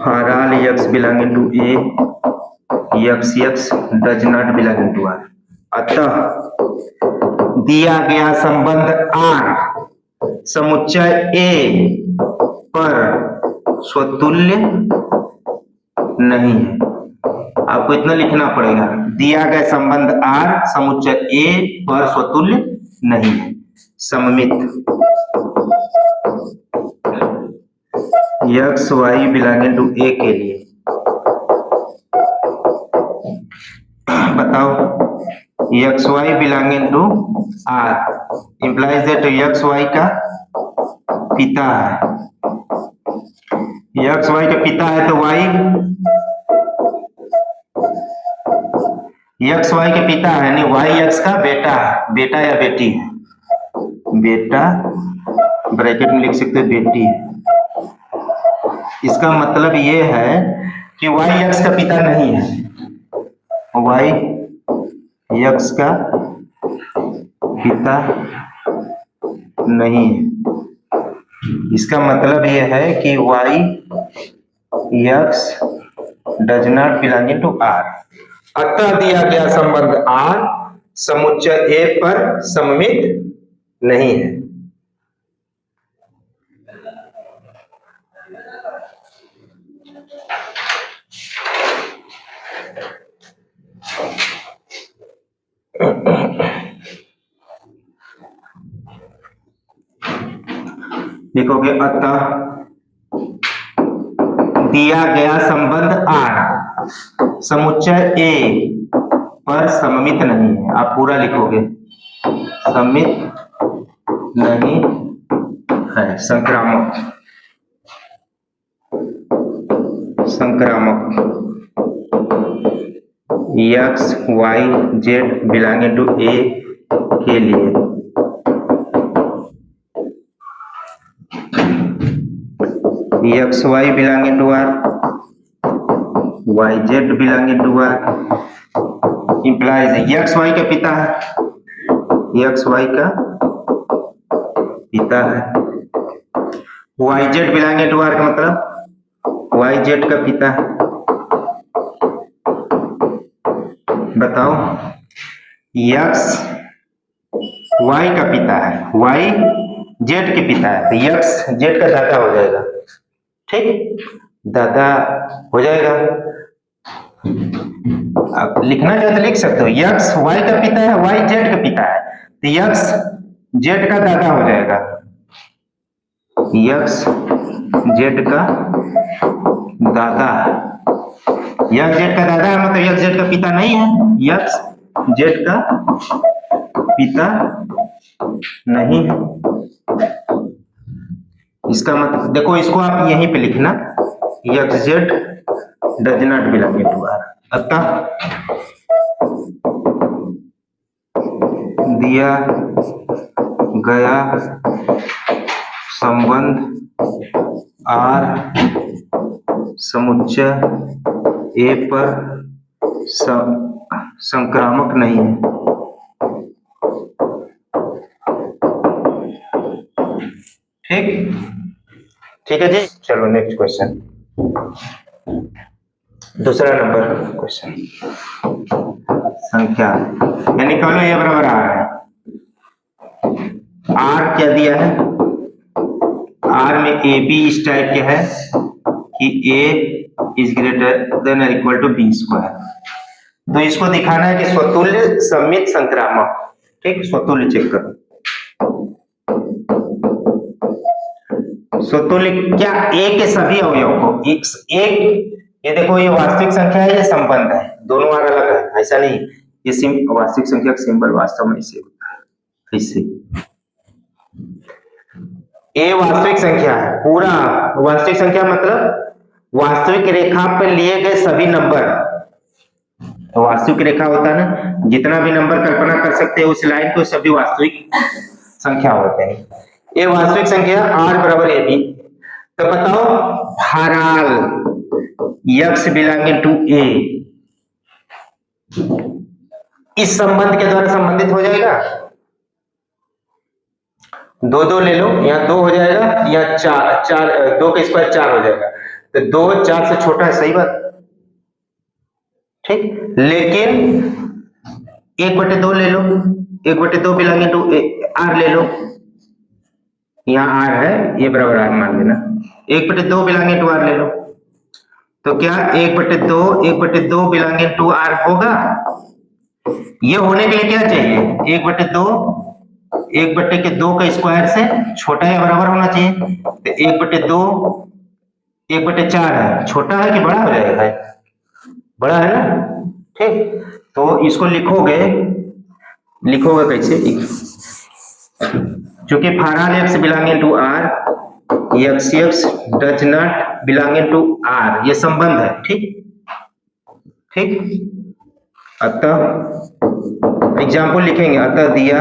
R X belonging to A, X does not belonging to R. अतः दिया गया संबंध आर समुच्चय ए पर स्वतुल्य नहीं है। आपको इतना लिखना पड़ेगा, दिया गया संबंध आर समुच्चय ए पर स्वतुल्य नहीं है, सममित। X Y belonging to A के लिए बताओ, x Y belonging to R implies that x Y का पिता है, एक्स वाई का पिता है तो वाई एक्स वाई के पिता है, यानी वाई एक्स का बेटा है, बेटा या बेटी है, बेटा ब्रैकेट में लिख सकते हो बेटी है। इसका मतलब ये है कि वाई एक्स का पिता नहीं है, वाई एक्स का पिता नहीं है। इसका मतलब यह है कि Y x does not belonging to R. अतः दिया गया संबंध आर समुच्चय ए पर सममित नहीं है। लिखोगे अतः दिया गया संबंध आर समुच्चय ए पर सममित नहीं है। आप पूरा लिखोगे सममित नहीं है, संक्रामक, संक्रामक। X Y Z belonging to A के लिए x Y belonging to R, Y Z belonging to R implies X Y का पिता है, एक्स वाई का पिता है, Y Z belonging to R का मतलब वाई जेड का पिता है। बताओ एक्स वाई का पिता है, वाई जेड के पिता है, तो एक्स जेड का दादा हो जाएगा, ठीक, दादा हो जाएगा। अब लिखना चाहे तो लिख सकते हो एक्स वाई का पिता है, वाई जेड का पिता है, तो एक्स जेड का दादा हो जाएगा, एक्स जेड का दादा है। एक्स जेड का दादा है मतलब एक्स जेड का पिता नहीं है, एक्स जेड का पिता नहीं है। इसका मतलब देखो, इसको आप यहीं पे लिखना x Z does not belong to R. अतः दिया गया संबंध आर समुच्चय ए पर संक्रामक नहीं है। ठीक, ठीक है जी। चलो नेक्स्ट क्वेश्चन, दूसरा नंबर क्वेश्चन, संख्या यानी कह लो ए बराबर आर है। आर क्या दिया है, आर में ए बी इस टाइप के है कि ए इज ग्रेटर देन और इक्वल टू बी स्क्वायर। तो इसको दिखाना है कि स्वतुल्य सममित संक्रामक। ठीक, स्वतुल्य चेक करो, स्वतुल्य क्या ए के सभी अवयव को एक, ये देखो ये वास्तविक संख्या है, ये संबंध है, दोनों बार अलग है, ऐसा नहीं। ये वास्तविक संख्या का सिंबल वास्तव में इसे होता है, इससे ए वास्तविक संख्या है, पूरा वास्तविक संख्या मतलब वास्तविक रेखा पर लिए गए सभी नंबर। तो वास्तविक रेखा होता है ना, जितना भी नंबर कल्पना कर सकते हैं उस लाइन को, सभी वास्तविक संख्या होते हैं। ये वास्तविक संख्या आर बराबर ए बी। तो बताओ भाराल एक्स बिलोंगिंग टू ए इस संबंध के द्वारा संबंधित हो जाएगा। दो दो ले लो, यहाँ दो हो जाएगा, यहाँ चार चार, दो का स्क्वायर चार हो जाएगा, तो दो चार से छोटा है, सही बात, ठीक। लेकिन एक बटे दो ले लो, एक बटे दो बिलोंगिंग टू आर ले लो, यहाँ आर है, ये बराबर आर मान लेना, एक बटे दो बिलोंगिंग टू आर ले लो, तो क्या एक बटे दो बिलोंगिंग टू आर होगा। ये होने के लिए क्या चाहिए, एक बटे दो 1/2 का स्क्वायर से छोटा या बराबर होना चाहिए। तो 1/2 1/4 है, छोटा है कि बड़ा हो जाएगा भाई? बड़ा है ना। ठीक, तो इसको लिखोगे कैसे? चूंकि for all x belonging to R, x does not belonging to R, ये संबंध है। ठीक ठीक, अतः एग्जाम्पल लिखेंगे, अतः दिया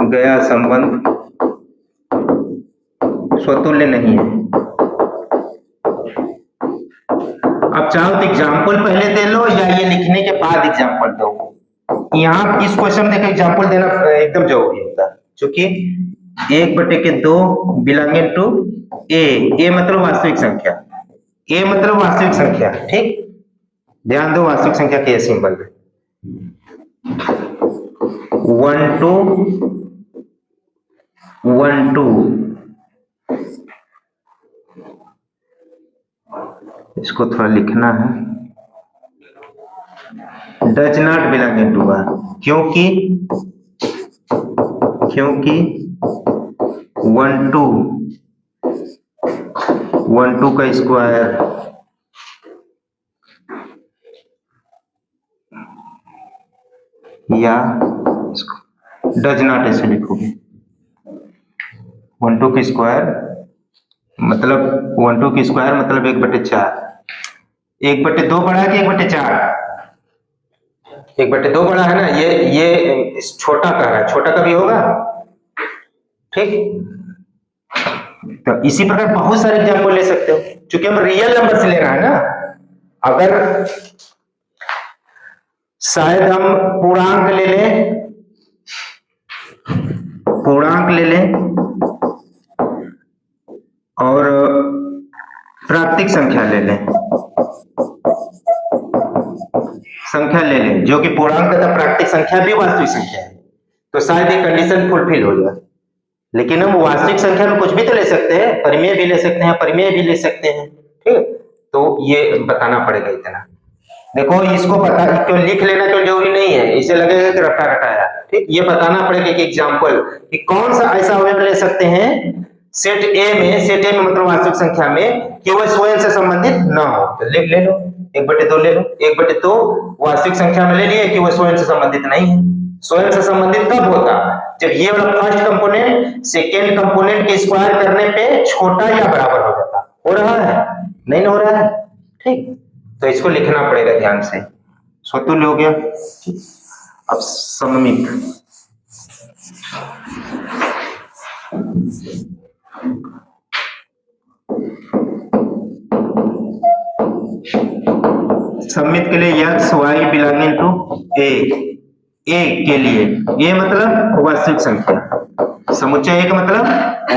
गया संबंध स्वतुल्य नहीं है। अब चाहो तो एग्जाम्पल पहले दे लो या ये लिखने के बाद एग्जाम्पल दो। यहाँ इस क्वेश्चन में एग्जाम्पल देना एकदम जरूरी होता है, क्योंकि 1/2 बिलोंगिंग टू ए मतलब वास्तविक संख्या, ए मतलब वास्तविक संख्या। ठीक, ध्यान दो वास्तविक संख्या के सिंबल में 1 2 1 2, इसको थोड़ा लिखना है। Does not belonging to R, क्योंकि 1 2 का स्क्वायर या डज नॉट ऐसे लिखोगे। 1 2 का स्क्वायर मतलब 1 2 की स्क्वायर मतलब 1/4। 1/2 बड़ा है कि 1/4? 1/2 बड़ा है ना, ये छोटा का है, छोटा का भी होगा। ठीक, तो इसी प्रकार बहुत सारे एग्जाम्पल ले सकते हो, क्योंकि हम रियल नंबर से लेना है ना। अगर शायद हम पूर्णांक ले लें और प्राकृतिक संख्या ले लें, जो कि पूर्णांक तथा प्राकृतिक संख्या भी वास्तविक संख्या है, तो शायद ये कंडीशन फुलफिल हो जाए। लेकिन हम वास्तविक संख्या में कुछ भी तो ले सकते हैं, परिमेय भी ले सकते हैं, परिमेय भी ले सकते हैं। ठीक, तो ये बताना पड़ेगा इतना। देखो इसको पता क्यों लिख लेना क्यों जरूरी नहीं है, इसे लगेगा कि रटा रटाया। ठीक, ये बताना पड़ेगा कि एग्जाम्पल कि कौन सा ऐसा अवयव ले सकते हैं सेट ए में मतलब वास्तविक संख्या में कि वह स्वयं से संबंधित न हो। तो ले लो 1/2 ले लो। 1/2 वास्तविक संख्या में ले लिए कि वह स्वयं से संबंधित नहीं है। स्वयं से संबंधित कब होता? जब ये वाला फर्स्ट कंपोनेंट सेकेंड कंपोनेंट के स्क्वायर करने पे छोटा या बराबर हो जाता। हो रहा है? नहीं हो रहा है। ठीक, तो इसको लिखना पड़ेगा ध्यान से। स्वतुल्य हो गया। अब सममित, सममित के लिए x y belonging to A के लिए ए मतलब वास्तविक संख्या, समुच्चय ए का मतलब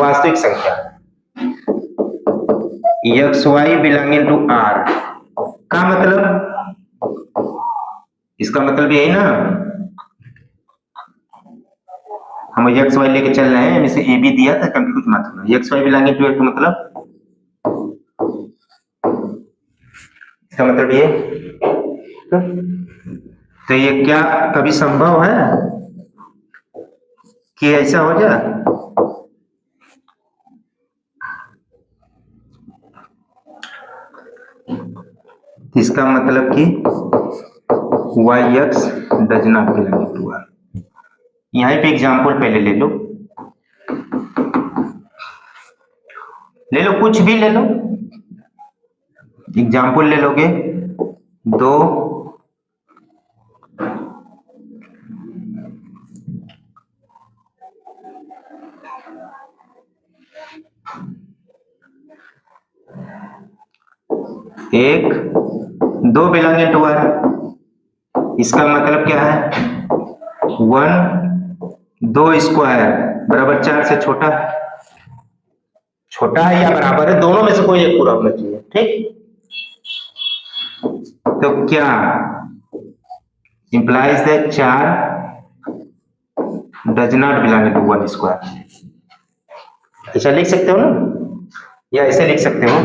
वास्तविक संख्या। x y belonging to r का मतलब, इसका मतलब यही ना, हम x y लेके चल रहे हैं, इसे a b दिया था, कंफ्यूज मत होना। x y belonging to a का मतलब, इसका मतलब ये, तो ये क्या कभी संभव है कि ऐसा हो जाए? इसका मतलब कि yx does not belong to r। यहां पे एग्जांपल पहले ले लो, कुछ भी ले लो, एग्जांपल ले लोगे 2 1 2 बिलोंगिंग टू r। इसका मतलब क्या है? 1 2 स्क्वायर बराबर 4 से छोटा है या बराबर है, दोनों में से कोई एक पूरा होना चाहिए। ठीक, तो क्या implies that 4 does not belong to 1 square. ऐसा लिख सकते हो ना, या ऐसे लिख सकते हो,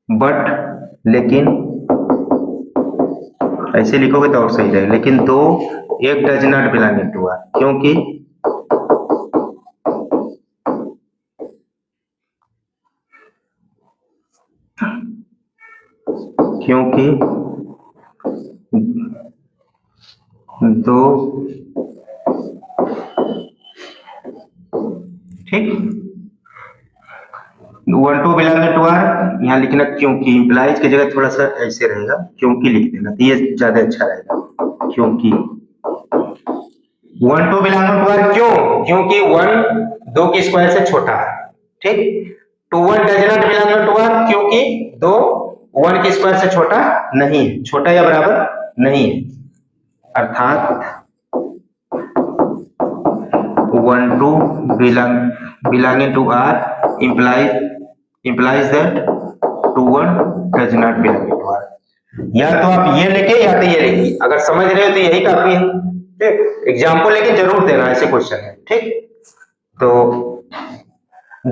बट लेकिन ऐसे लिखोगे तो और सही रहेगा। लेकिन 2 1 does not belong to r, क्योंकि क्योंकि दो, ठीक, 1 2 बिलोंगिंग टू आर, यहाँ लिखना क्योंकि, इंप्लाइज की जगह थोड़ा सा ऐसे रहेगा, क्योंकि लिख देना तो ये ज्यादा अच्छा रहेगा। क्योंकि 1 2 बिलोंगिंग टू आर, क्यों? क्योंकि 1 2 के स्क्वायर से छोटा है, ठीक। 2 1 does not belong to R, क्योंकि 2 1 के स्क्वायर से छोटा नहीं है, छोटा या बराबर नहीं है। अर्थात 1 2 belonging to R implies that 2 1 does not belong to R। या तो आप ये लिखे या तो ये लिखिए, अगर समझ रहे हो तो यही काफी है, ठीक। एग्जाम्पल लेके जरूर देना, ऐसे क्वेश्चन है, ठीक। तो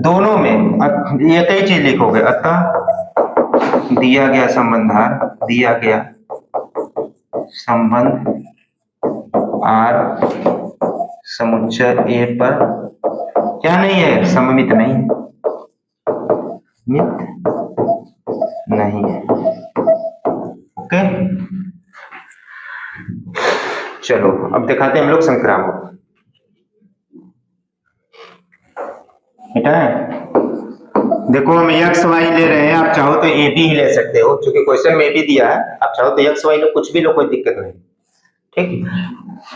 दोनों में एक ही चीज लिखोगे, अतः दिया गया संबंधार, दिया गया संबंध आर समुच्चय ए पर क्या नहीं है? सममित नहीं, मित नहीं है। ओके, चलो अब दिखाते हैं हम लोग संक्रामक। बेटा देखो, हम एक्स वाई ले रहे हैं, आप चाहो तो ए बी ही ले सकते हो, क्योंकि क्वेश्चन में भी दिया है। आप चाहो तो एक्स वाई लो, कुछ भी लो, कोई दिक्कत नहीं, ठीक।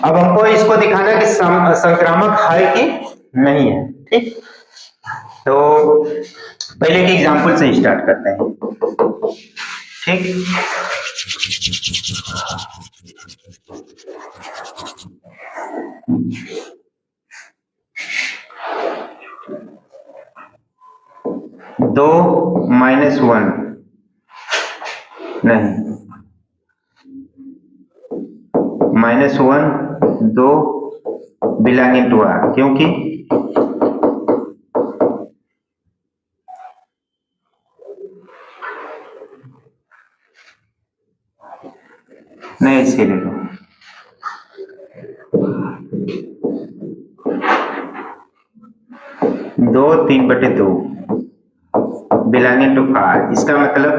अब हमको इसको दिखाना है कि संक्रामक है कि नहीं है, ठीक। तो पहले के एग्जांपल से स्टार्ट करते हैं, ठीक। दो -1 नहीं, -1 2 बिलोंगिंग टू आर, क्योंकि नहीं, इसे ले लो। 2 3/2 बिलोंगिंग टू आर, इसका मतलब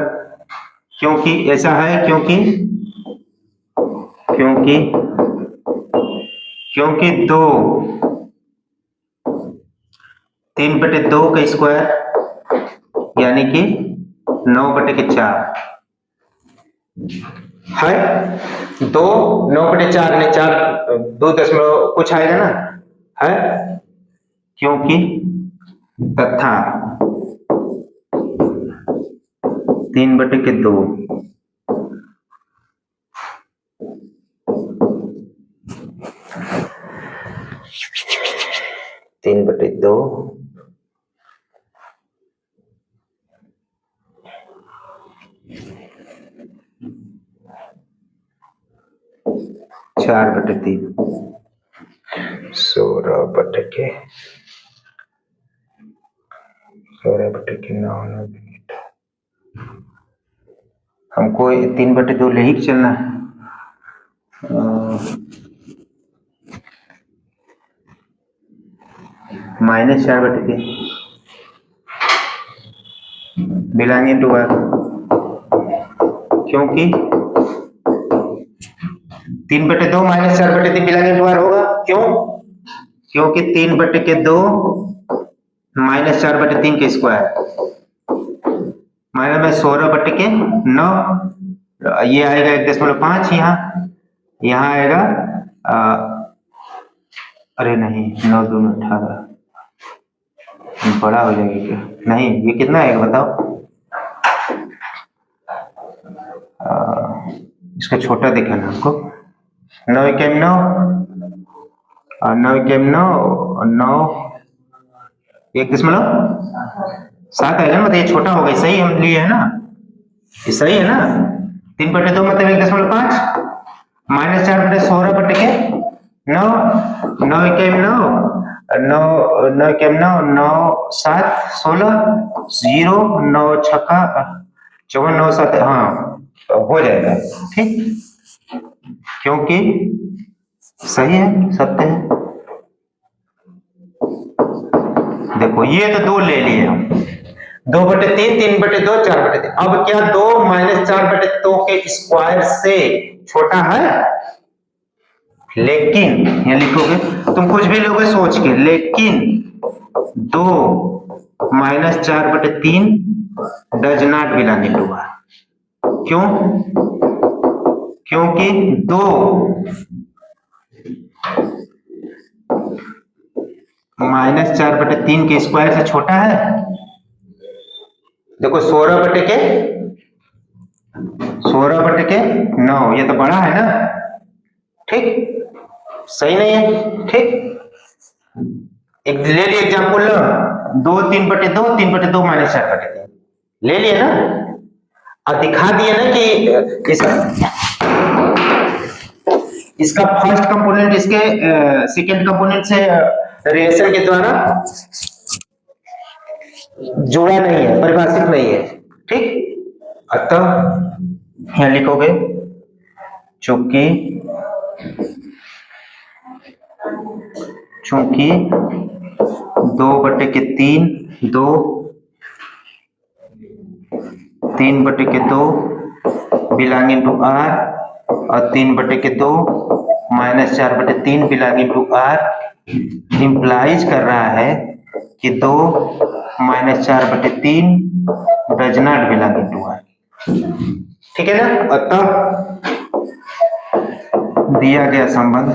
क्योंकि ऐसा है, क्योंकि 2 3/2 का स्क्वायर यानी कि 9/4 है। 2 9/4 ने 4 2 दशमलव कुछ आएगा ना, है। क्योंकि तथा 3/2 3/2 4/3 16/9 हमको 3/2 ले ही चलना है। -4/3 बिलोंगिंग टू आर, क्योंकि 3/2 -4/3 बिलोंगिंग टू आर होगा, क्यों? क्योंकि 3/2 -4/3 के स्क्वायर माइनस में 16/9, ये आएगा 1.5, यहाँ आएगा अरे नहीं, 9 2 18 बड़ा हो जाएगा क्या? नहीं, ये कितना आएगा बताओ? इसको छोटा दिखाना हमको। 9 1 9 9 1 9 9 1.7 आएगा ना, मतलब ये छोटा होगा, सही हम लिए है ना, ये सही है ना। 3/2 मतलब 1.5 -4/16/9 9 1 9 9 9 1 9 9 7 16 0 9 6 54 9 7, हाँ हो जाएगा, ठीक। क्योंकि सही है, सत्य है। देखो ये तो 2 ले लिए हम, 2/3, 3/2, 4/3। अब क्या 2 - 4/2 के स्क्वायर से छोटा है? लेकिन ये लिखोगे, तुम कुछ भी लोगे सोच के, लेकिन 2 - 4/3 does not belong to R. क्यों? क्योंकि 2 - 4/3 के स्क्वायर से छोटा है। देखो 16/9, ये तो बड़ा है ना, ठीक? सही नहीं है, ठीक? एक ले लिए एग्जाम्पल, 2 3/2, 3/2 - 4/3 ले लिए ना, और दिखा दिए ना कि इसका फर्स्ट कंपोनेंट इसके सेकेंड कंपोनेंट से रिलेशन के द्वारा जुड़ा नहीं है, परिभाषित नहीं है, ठीक? अतः यहां लिखोगे चूंकि 2/3 2 3/2 बिलोंगिंग टू आर और 3/2 - 4/3 बिलोंगिंग टू आर इंप्लाइज कर रहा है कि 2 - 4/3 does not belonging to R. ठीक है ना? अतः दिया गया संबंध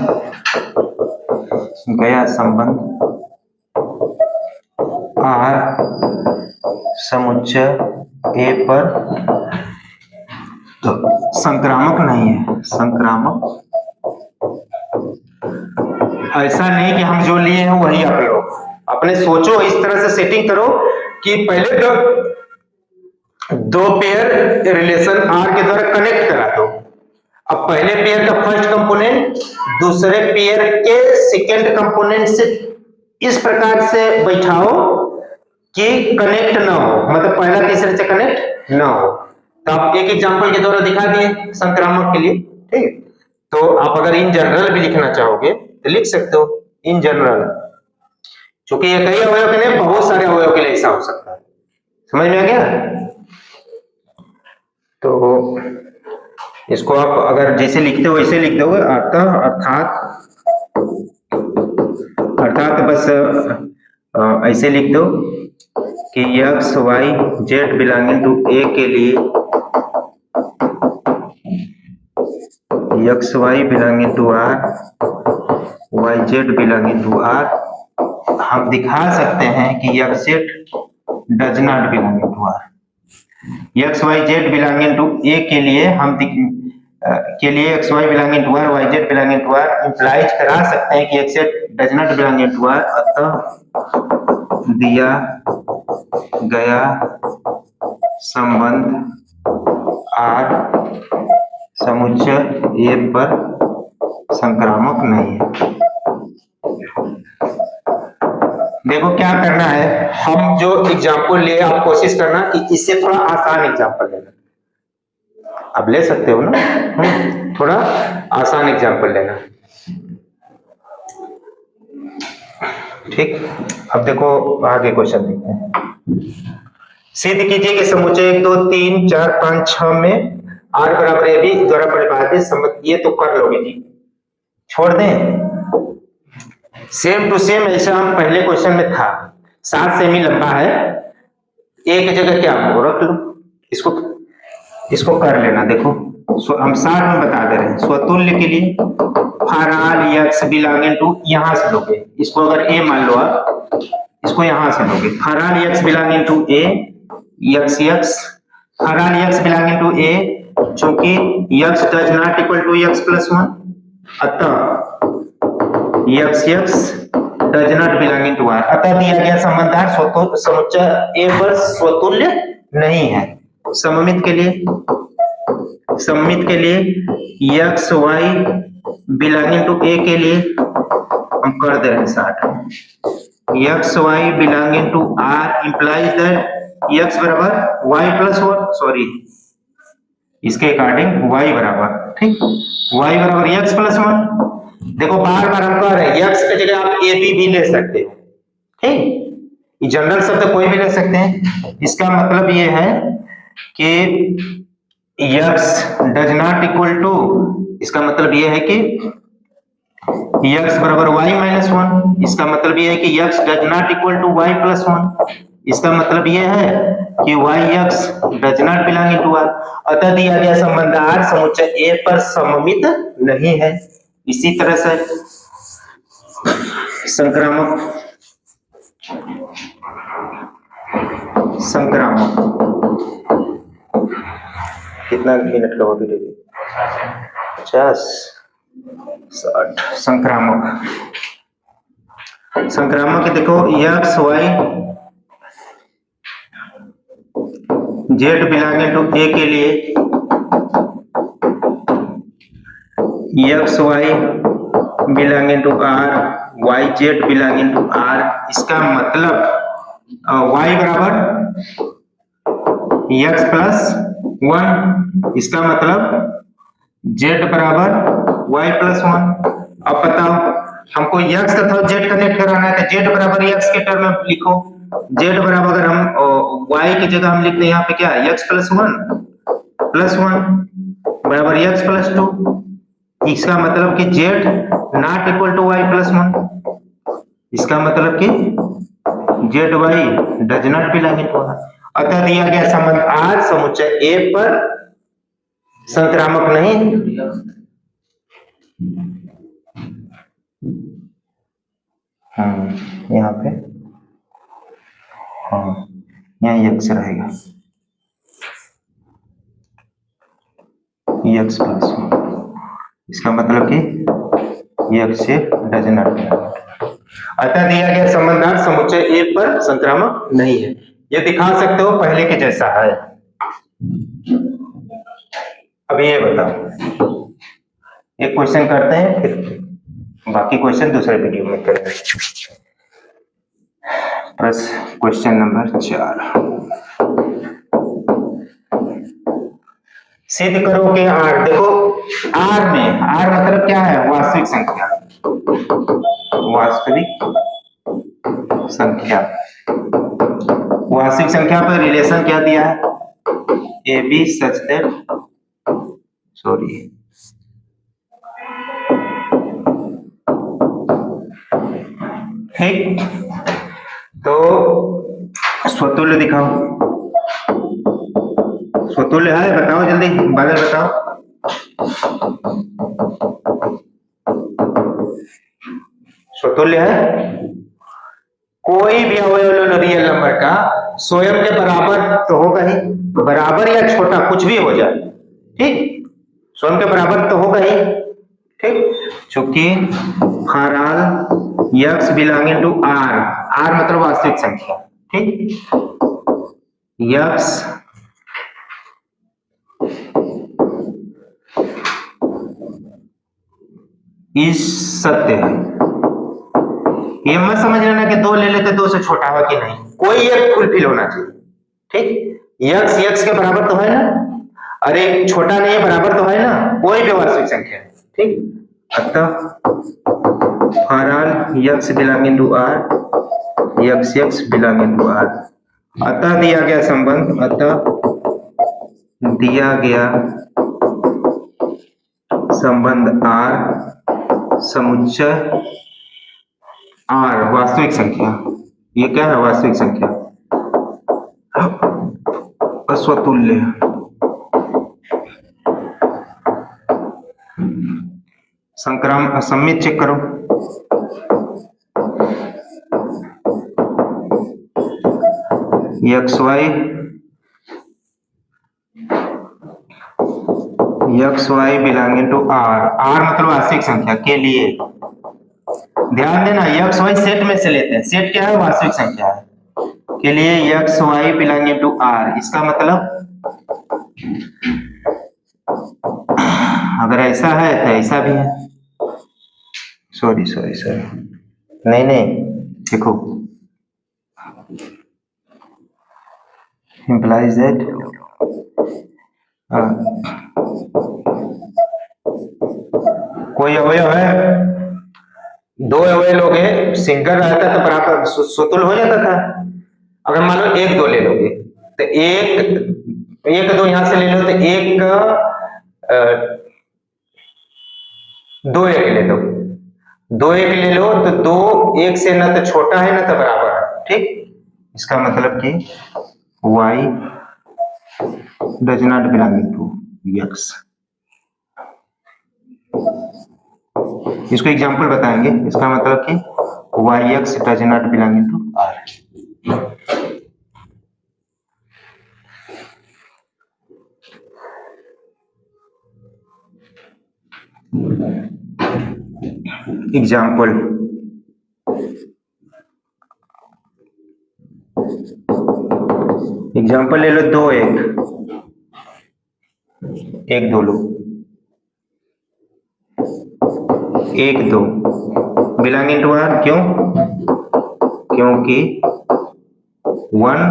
आर समुच्चय ए पर तो संक्रामक नहीं है। संक्रामक ऐसा नहीं कि हम जो लिए हैं वही आप लोग अपने सोचो, इस तरह से सेटिंग करो कि पहले तो 2 पेयर रिलेशन आर के द्वारा कनेक्ट करा दो। अब पहले पेयर का फर्स्ट कंपोनेंट दूसरे पेयर के सेकेंड कंपोनेंट से इस प्रकार से बैठाओ कि कनेक्ट ना हो, मतलब पहला तीसरे से कनेक्ट ना हो। तो आप एक एग्जांपल के द्वारा दिखा दिए संक्रामक के लिए, ठीक? तो आप अगर इन जनरल भी लिखना चाहोगे तो लिख सकते हो इन जनरल, क्योंकि ये कई अवयव के लिए, बहुत सारे अवयव के लिए ऐसा हो सकता है। समझ में आ गया? तो इसको आप अगर जैसे लिखते हो वैसे लिख दोगे, अर्थात बस ऐसे लिख दो कि x y z belonging to A के लिए x y belonging to r y z belonging to r हम दिखा सकते हैं कि x z does not belonging to r। x y z belonging to A के लिए हम x y belonging to r y z belonging to r implies करा सकते हैं कि x z does not belonging to r। अतः दिया गया संबंध आर समुच्चय ए पर संक्रामक नहीं है। देखो क्या करना है, हम जो एग्जाम्पल लिए आप कोशिश करना कि इससे थोड़ा आसान एग्जाम्पल लेना। आप ले सकते हो ना, थोड़ा आसान एग्जाम्पल लेना, ठीक? अब देखो आगे क्वेश्चन देखते हैं। सिद्ध कीजिए कि समुच्चय 1 2 3 4 5 6 में r बराबर ए बी द्वारा परिभाषित संबंध, ये तो कर लोगे जी, छोड़ दें। सेम टू सेम ऐसा हम पहले क्वेश्चन में था, 7 सेमी लंबा है, एक जगह क्या हो रख लो, इसको कर लेना। देखो हम 60 में बता दे रहे हैं। स्वतुल्य के लिए for all x belonging to, यहां से लोगे इसको, अगर a मान लो आप, इसको यहां से लोगे for all x belonging to a x for all x belonging to a, चूंकि x does not equal to x + 1, अतः x does not belonging to r। अतः दिया गया संबंध r समुच्चय a पर स्वतुल्य नहीं है। सममित के लिए x y belonging to a के लिए हम कर दे रहे हैं 60। x y belonging to r implies that x बराबर y + 1, सॉरी इसके अकॉर्डिंग y बराबर, ठीक, y बराबर x + 1। देखो बार बार हम कह रहे हैं x की जगह आप a b भी ले सकते हो, ठीक? जनरल शब्द कोई भी ले सकते हैं। इसका मतलब ये है कि x does not equal to, इसका मतलब ये है कि x बराबर y माइनस वन, इसका मतलब ये है कि x does not equal to y plus one, इसका मतलब ये है कि yx does not belong into r। अतः दिया गया संबंध R समुच्चय A पर सममित नहीं है। इसी तरह से संक्रामक कितना मिनट का हो गया? 50 60। संक्रामक देखो, X Y Z belonging to A के लिए x Y belonging to R, Y Z belonging to R, इसका मतलब y बराबर x प्लस वन, इसका मतलब z बराबर y प्लस वन। अब बताओ, हमको x तथा z कनेक्ट कराना है तो z बराबर x के टर्म में लिखो। z बराबर अगर हम y की जगह हम लिखते हैं यहाँ पे क्या है, x प्लस वन बराबर x प्लस टू, इसका मतलब कि z not equal to y plus one, इसका मतलब कि z y does not belong into R. अतः दिया गया संबंध आर समुच्चय ए पर संक्रामक नहीं। यहाँ पे यहाँ एक्स रहेगा, एक्स प्लस, इसका मतलब कि एक्स से डज नॉट बिलोंग। अतः दिया गया संबंध आर समुच्चय ए पर संक्रामक नहीं है। ये दिखा सकते हो पहले के जैसा है। अब ये बताओ, एक क्वेश्चन करते हैं, फिर बाकी क्वेश्चन दूसरे वीडियो में करेंगे। क्वेश्चन नंबर 4, सिद्ध करो कि आर, देखो आर में, आर मतलब क्या है, वास्तविक संख्या, वास्तविक संख्या पर रिलेशन क्या दिया है, A B such that, sorry ठीक, तो स्वतुल्य दिखाओ, स्वतुल्य है, बताओ जल्दी, बादल बताओ। स्वतुल्य है, कोई भी अवयव रियल नंबर का स्वयं के बराबर तो होगा ही, बराबर या छोटा कुछ भी हो जाए, ठीक, स्वयं के बराबर तो होगा ही, ठीक, चूंकि for all x belonging to R, R मतलब वास्तविक संख्या, ठीक, एक्स इस सत्य है। ये मत समझ लेना कि दो ले लेते दो से छोटा हो कि नहीं, कोई एक फुलफिल होना चाहिए, ठीक, यक्स यक्स के बराबर तो है ना, अरे छोटा नहीं है बराबर तो है ना, कोई भी वास्तविक संख्या है, ठीक। अतः for all y x belonging to R, y x x belonging to R, अतः दिया गया संबंध, अतः दिया गया संबंध आर समुच्चय आर वास्तविक संख्या, ये क्या है, वास्तविक संख्या, अस्वतुल्य, संक्रामक सम्मित चेक करो, x Y belonging to R, R मतलब वास्तविक संख्या के लिए, ध्यान देना एक्स वाई सेट में से लेते हैं, सेट क्या है, वास्तविक संख्या है, के लिए x Y belonging to R, इसका मतलब अगर ऐसा है तो ऐसा भी है, सॉरी नहीं देखो, implies that कोई अवयव है, दो अवयव लोग हैं, सिंगल रहता तो बराबर स्वतुल्य हो जाता था, अगर मान लो 1 2 ले लोगे तो 1 2 यहां से ले लो तो 1 2 1 ले लो, 2 1 ले लो तो 2 1 से ना तो छोटा है ना तो बराबर है, ठीक। इसका मतलब कि y does not belonging to x। इसको एग्जांपल बताएंगे, इसका मतलब कि yx does not belonging to r। Example ले लो 2 1 2 लो 1 2 बिलोंगिंग टू आर, क्यों? क्योंकि 1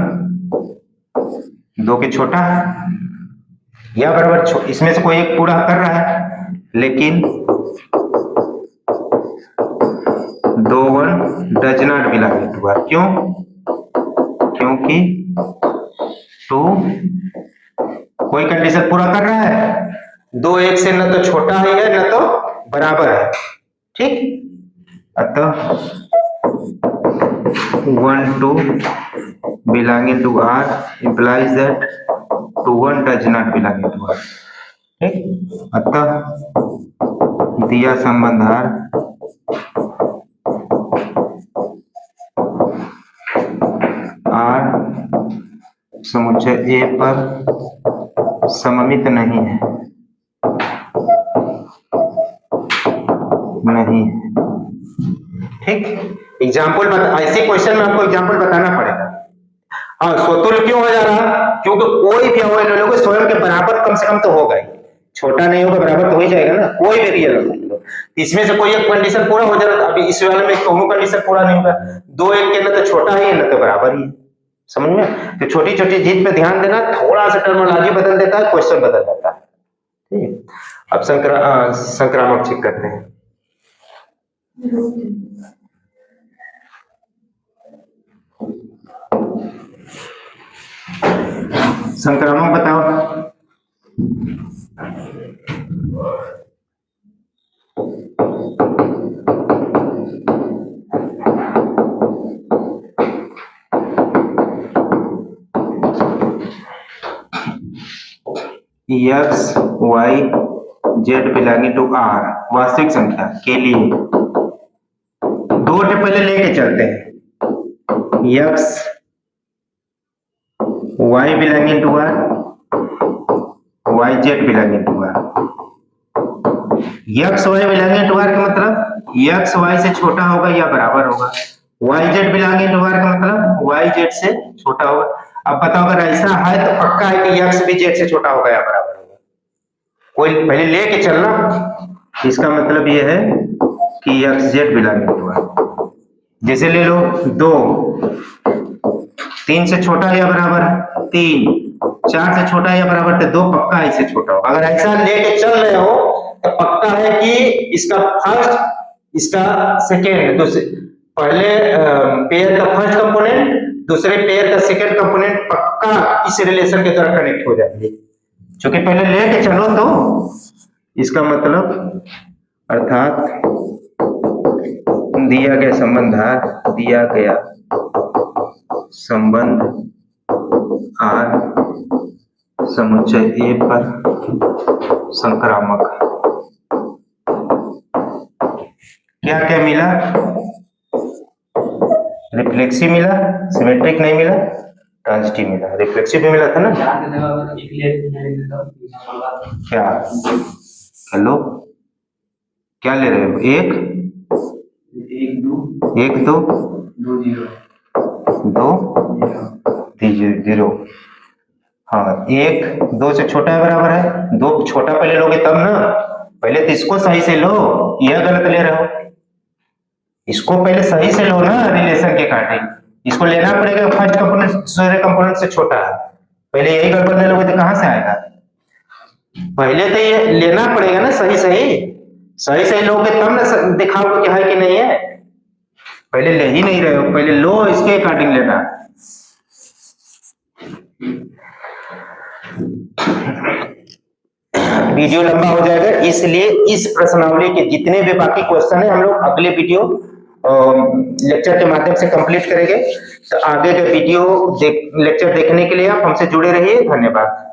2 के छोटा है या बराबर, इसमें से कोई एक पूरा कर रहा है, लेकिन 2 1 does not belonging to R, क्यों? क्योंकि 2 कोई कंडीशन पूरा कर रहा है, 2 1 से न तो छोटा है न तो बराबर है, ठीक। अतः 1 2 belonging to R implies that 2 1 does not belonging to R, ठीक। अतः दिया संबंध आर समुच्चय ए पर सममित नहीं है, ठीक। एग्जाम्पल ऐसे क्वेश्चन में आपको एग्जाम्पल बताना पड़ेगा। हाँ, स्वतुल्य क्यों हो जा रहा? क्योंकि कोई भी अवयव ले लो स्वयं के बराबर कम से कम तो होगा ही, छोटा नहीं होगा बराबर तो हो ही जाएगा ना, कोई भी रियल लो, इसमें से कोई एक कंडीशन पूरा हो जाएगा। अभी इस वाले में दोनों कंडीशन पूरा नहीं होगा, 2 1 के न तो छोटा है न तो बराबर ही, समझ में? तो छोटी छोटी चीज पे ध्यान देना, थोड़ा सा टर्मिनोलॉजी बदल देता है, क्वेश्चन बदल जाता है, ठीक। अब संक्रामक चेक करते हैं। संक्रामक बताओ। X Y Z belonging to R वास्तविक संख्या के लिए 2 पहले लेके चलते हैं। X Y belonging to R, Y Z belonging to R. X Y belonging to R का मतलब एक्स वाई से छोटा होगा या बराबर होगा, y Z belonging to R का मतलब वाई जेड से छोटा होगा। अब बताओ अगर ऐसा है तो पक्का है कि एक्स भी जेड से छोटा होगा या बराबर होगा, कोई पहले लेके चलना। इसका मतलब यह है कि x Z belonging to R. जैसे ले लो 2 3 से छोटा या बराबर, 3 4 से छोटा या बराबर, तो 2 पक्का इससे छोटा होगा। अगर ऐसा लेके चल रहे हो तो पक्का है कि इसका फर्स्ट इसका सेकेंड, पहले पेयर का फर्स्ट कंपोनेंट दूसरे पेयर का सेकेंड कंपोनेंट पक्का इस रिलेशन के द्वारा कनेक्ट हो जाएंगे, क्योंकि पहले लेके चलो तो इसका मतलब अर्थात दिया गया संबंध आर समुच्चय ए पर संक्रामक है। क्या क्या मिला? रिफ्लेक्सिव मिला, सिमेट्रिक नहीं मिला, ट्रांजिटिव मिला। रिफ्लेक्सिव भी मिला था ना? क्या हेलो क्या ले रहे हो? 1 2 2 0। हाँ, 1 2 से छोटा है बराबर है, 2 छोटा पहले लोगे तब ना, पहले तो इसको सही से लो, यह गलत ले रहे हो। इसको पहले सही से लो ना, रिलेशन के अकॉर्डिंग इसको लेना पड़ेगा। फर्स्ट कंपोनेंट दूसरे कंपोनेंट से छोटा है, पहले यही गड़बड़ ले लोगे तो कहां से आएगा? पहले तो ये लेना पड़ेगा ना, सही लोगे तब ना दिखाओगे कि है कि नहीं है। पहले ले ही नहीं रहे हो, पहले लो, इसके अकॉर्डिंग लेना। वीडियो लंबा हो जाएगा, इसलिए इस प्रश्नावली के जितने भी बाकी क्वेश्चन है हम लोग अगले वीडियो लेक्चर के माध्यम से कंप्लीट करेंगे। तो आगे के वीडियो लेक्चर देखने के लिए आप हमसे जुड़े रहिए। धन्यवाद।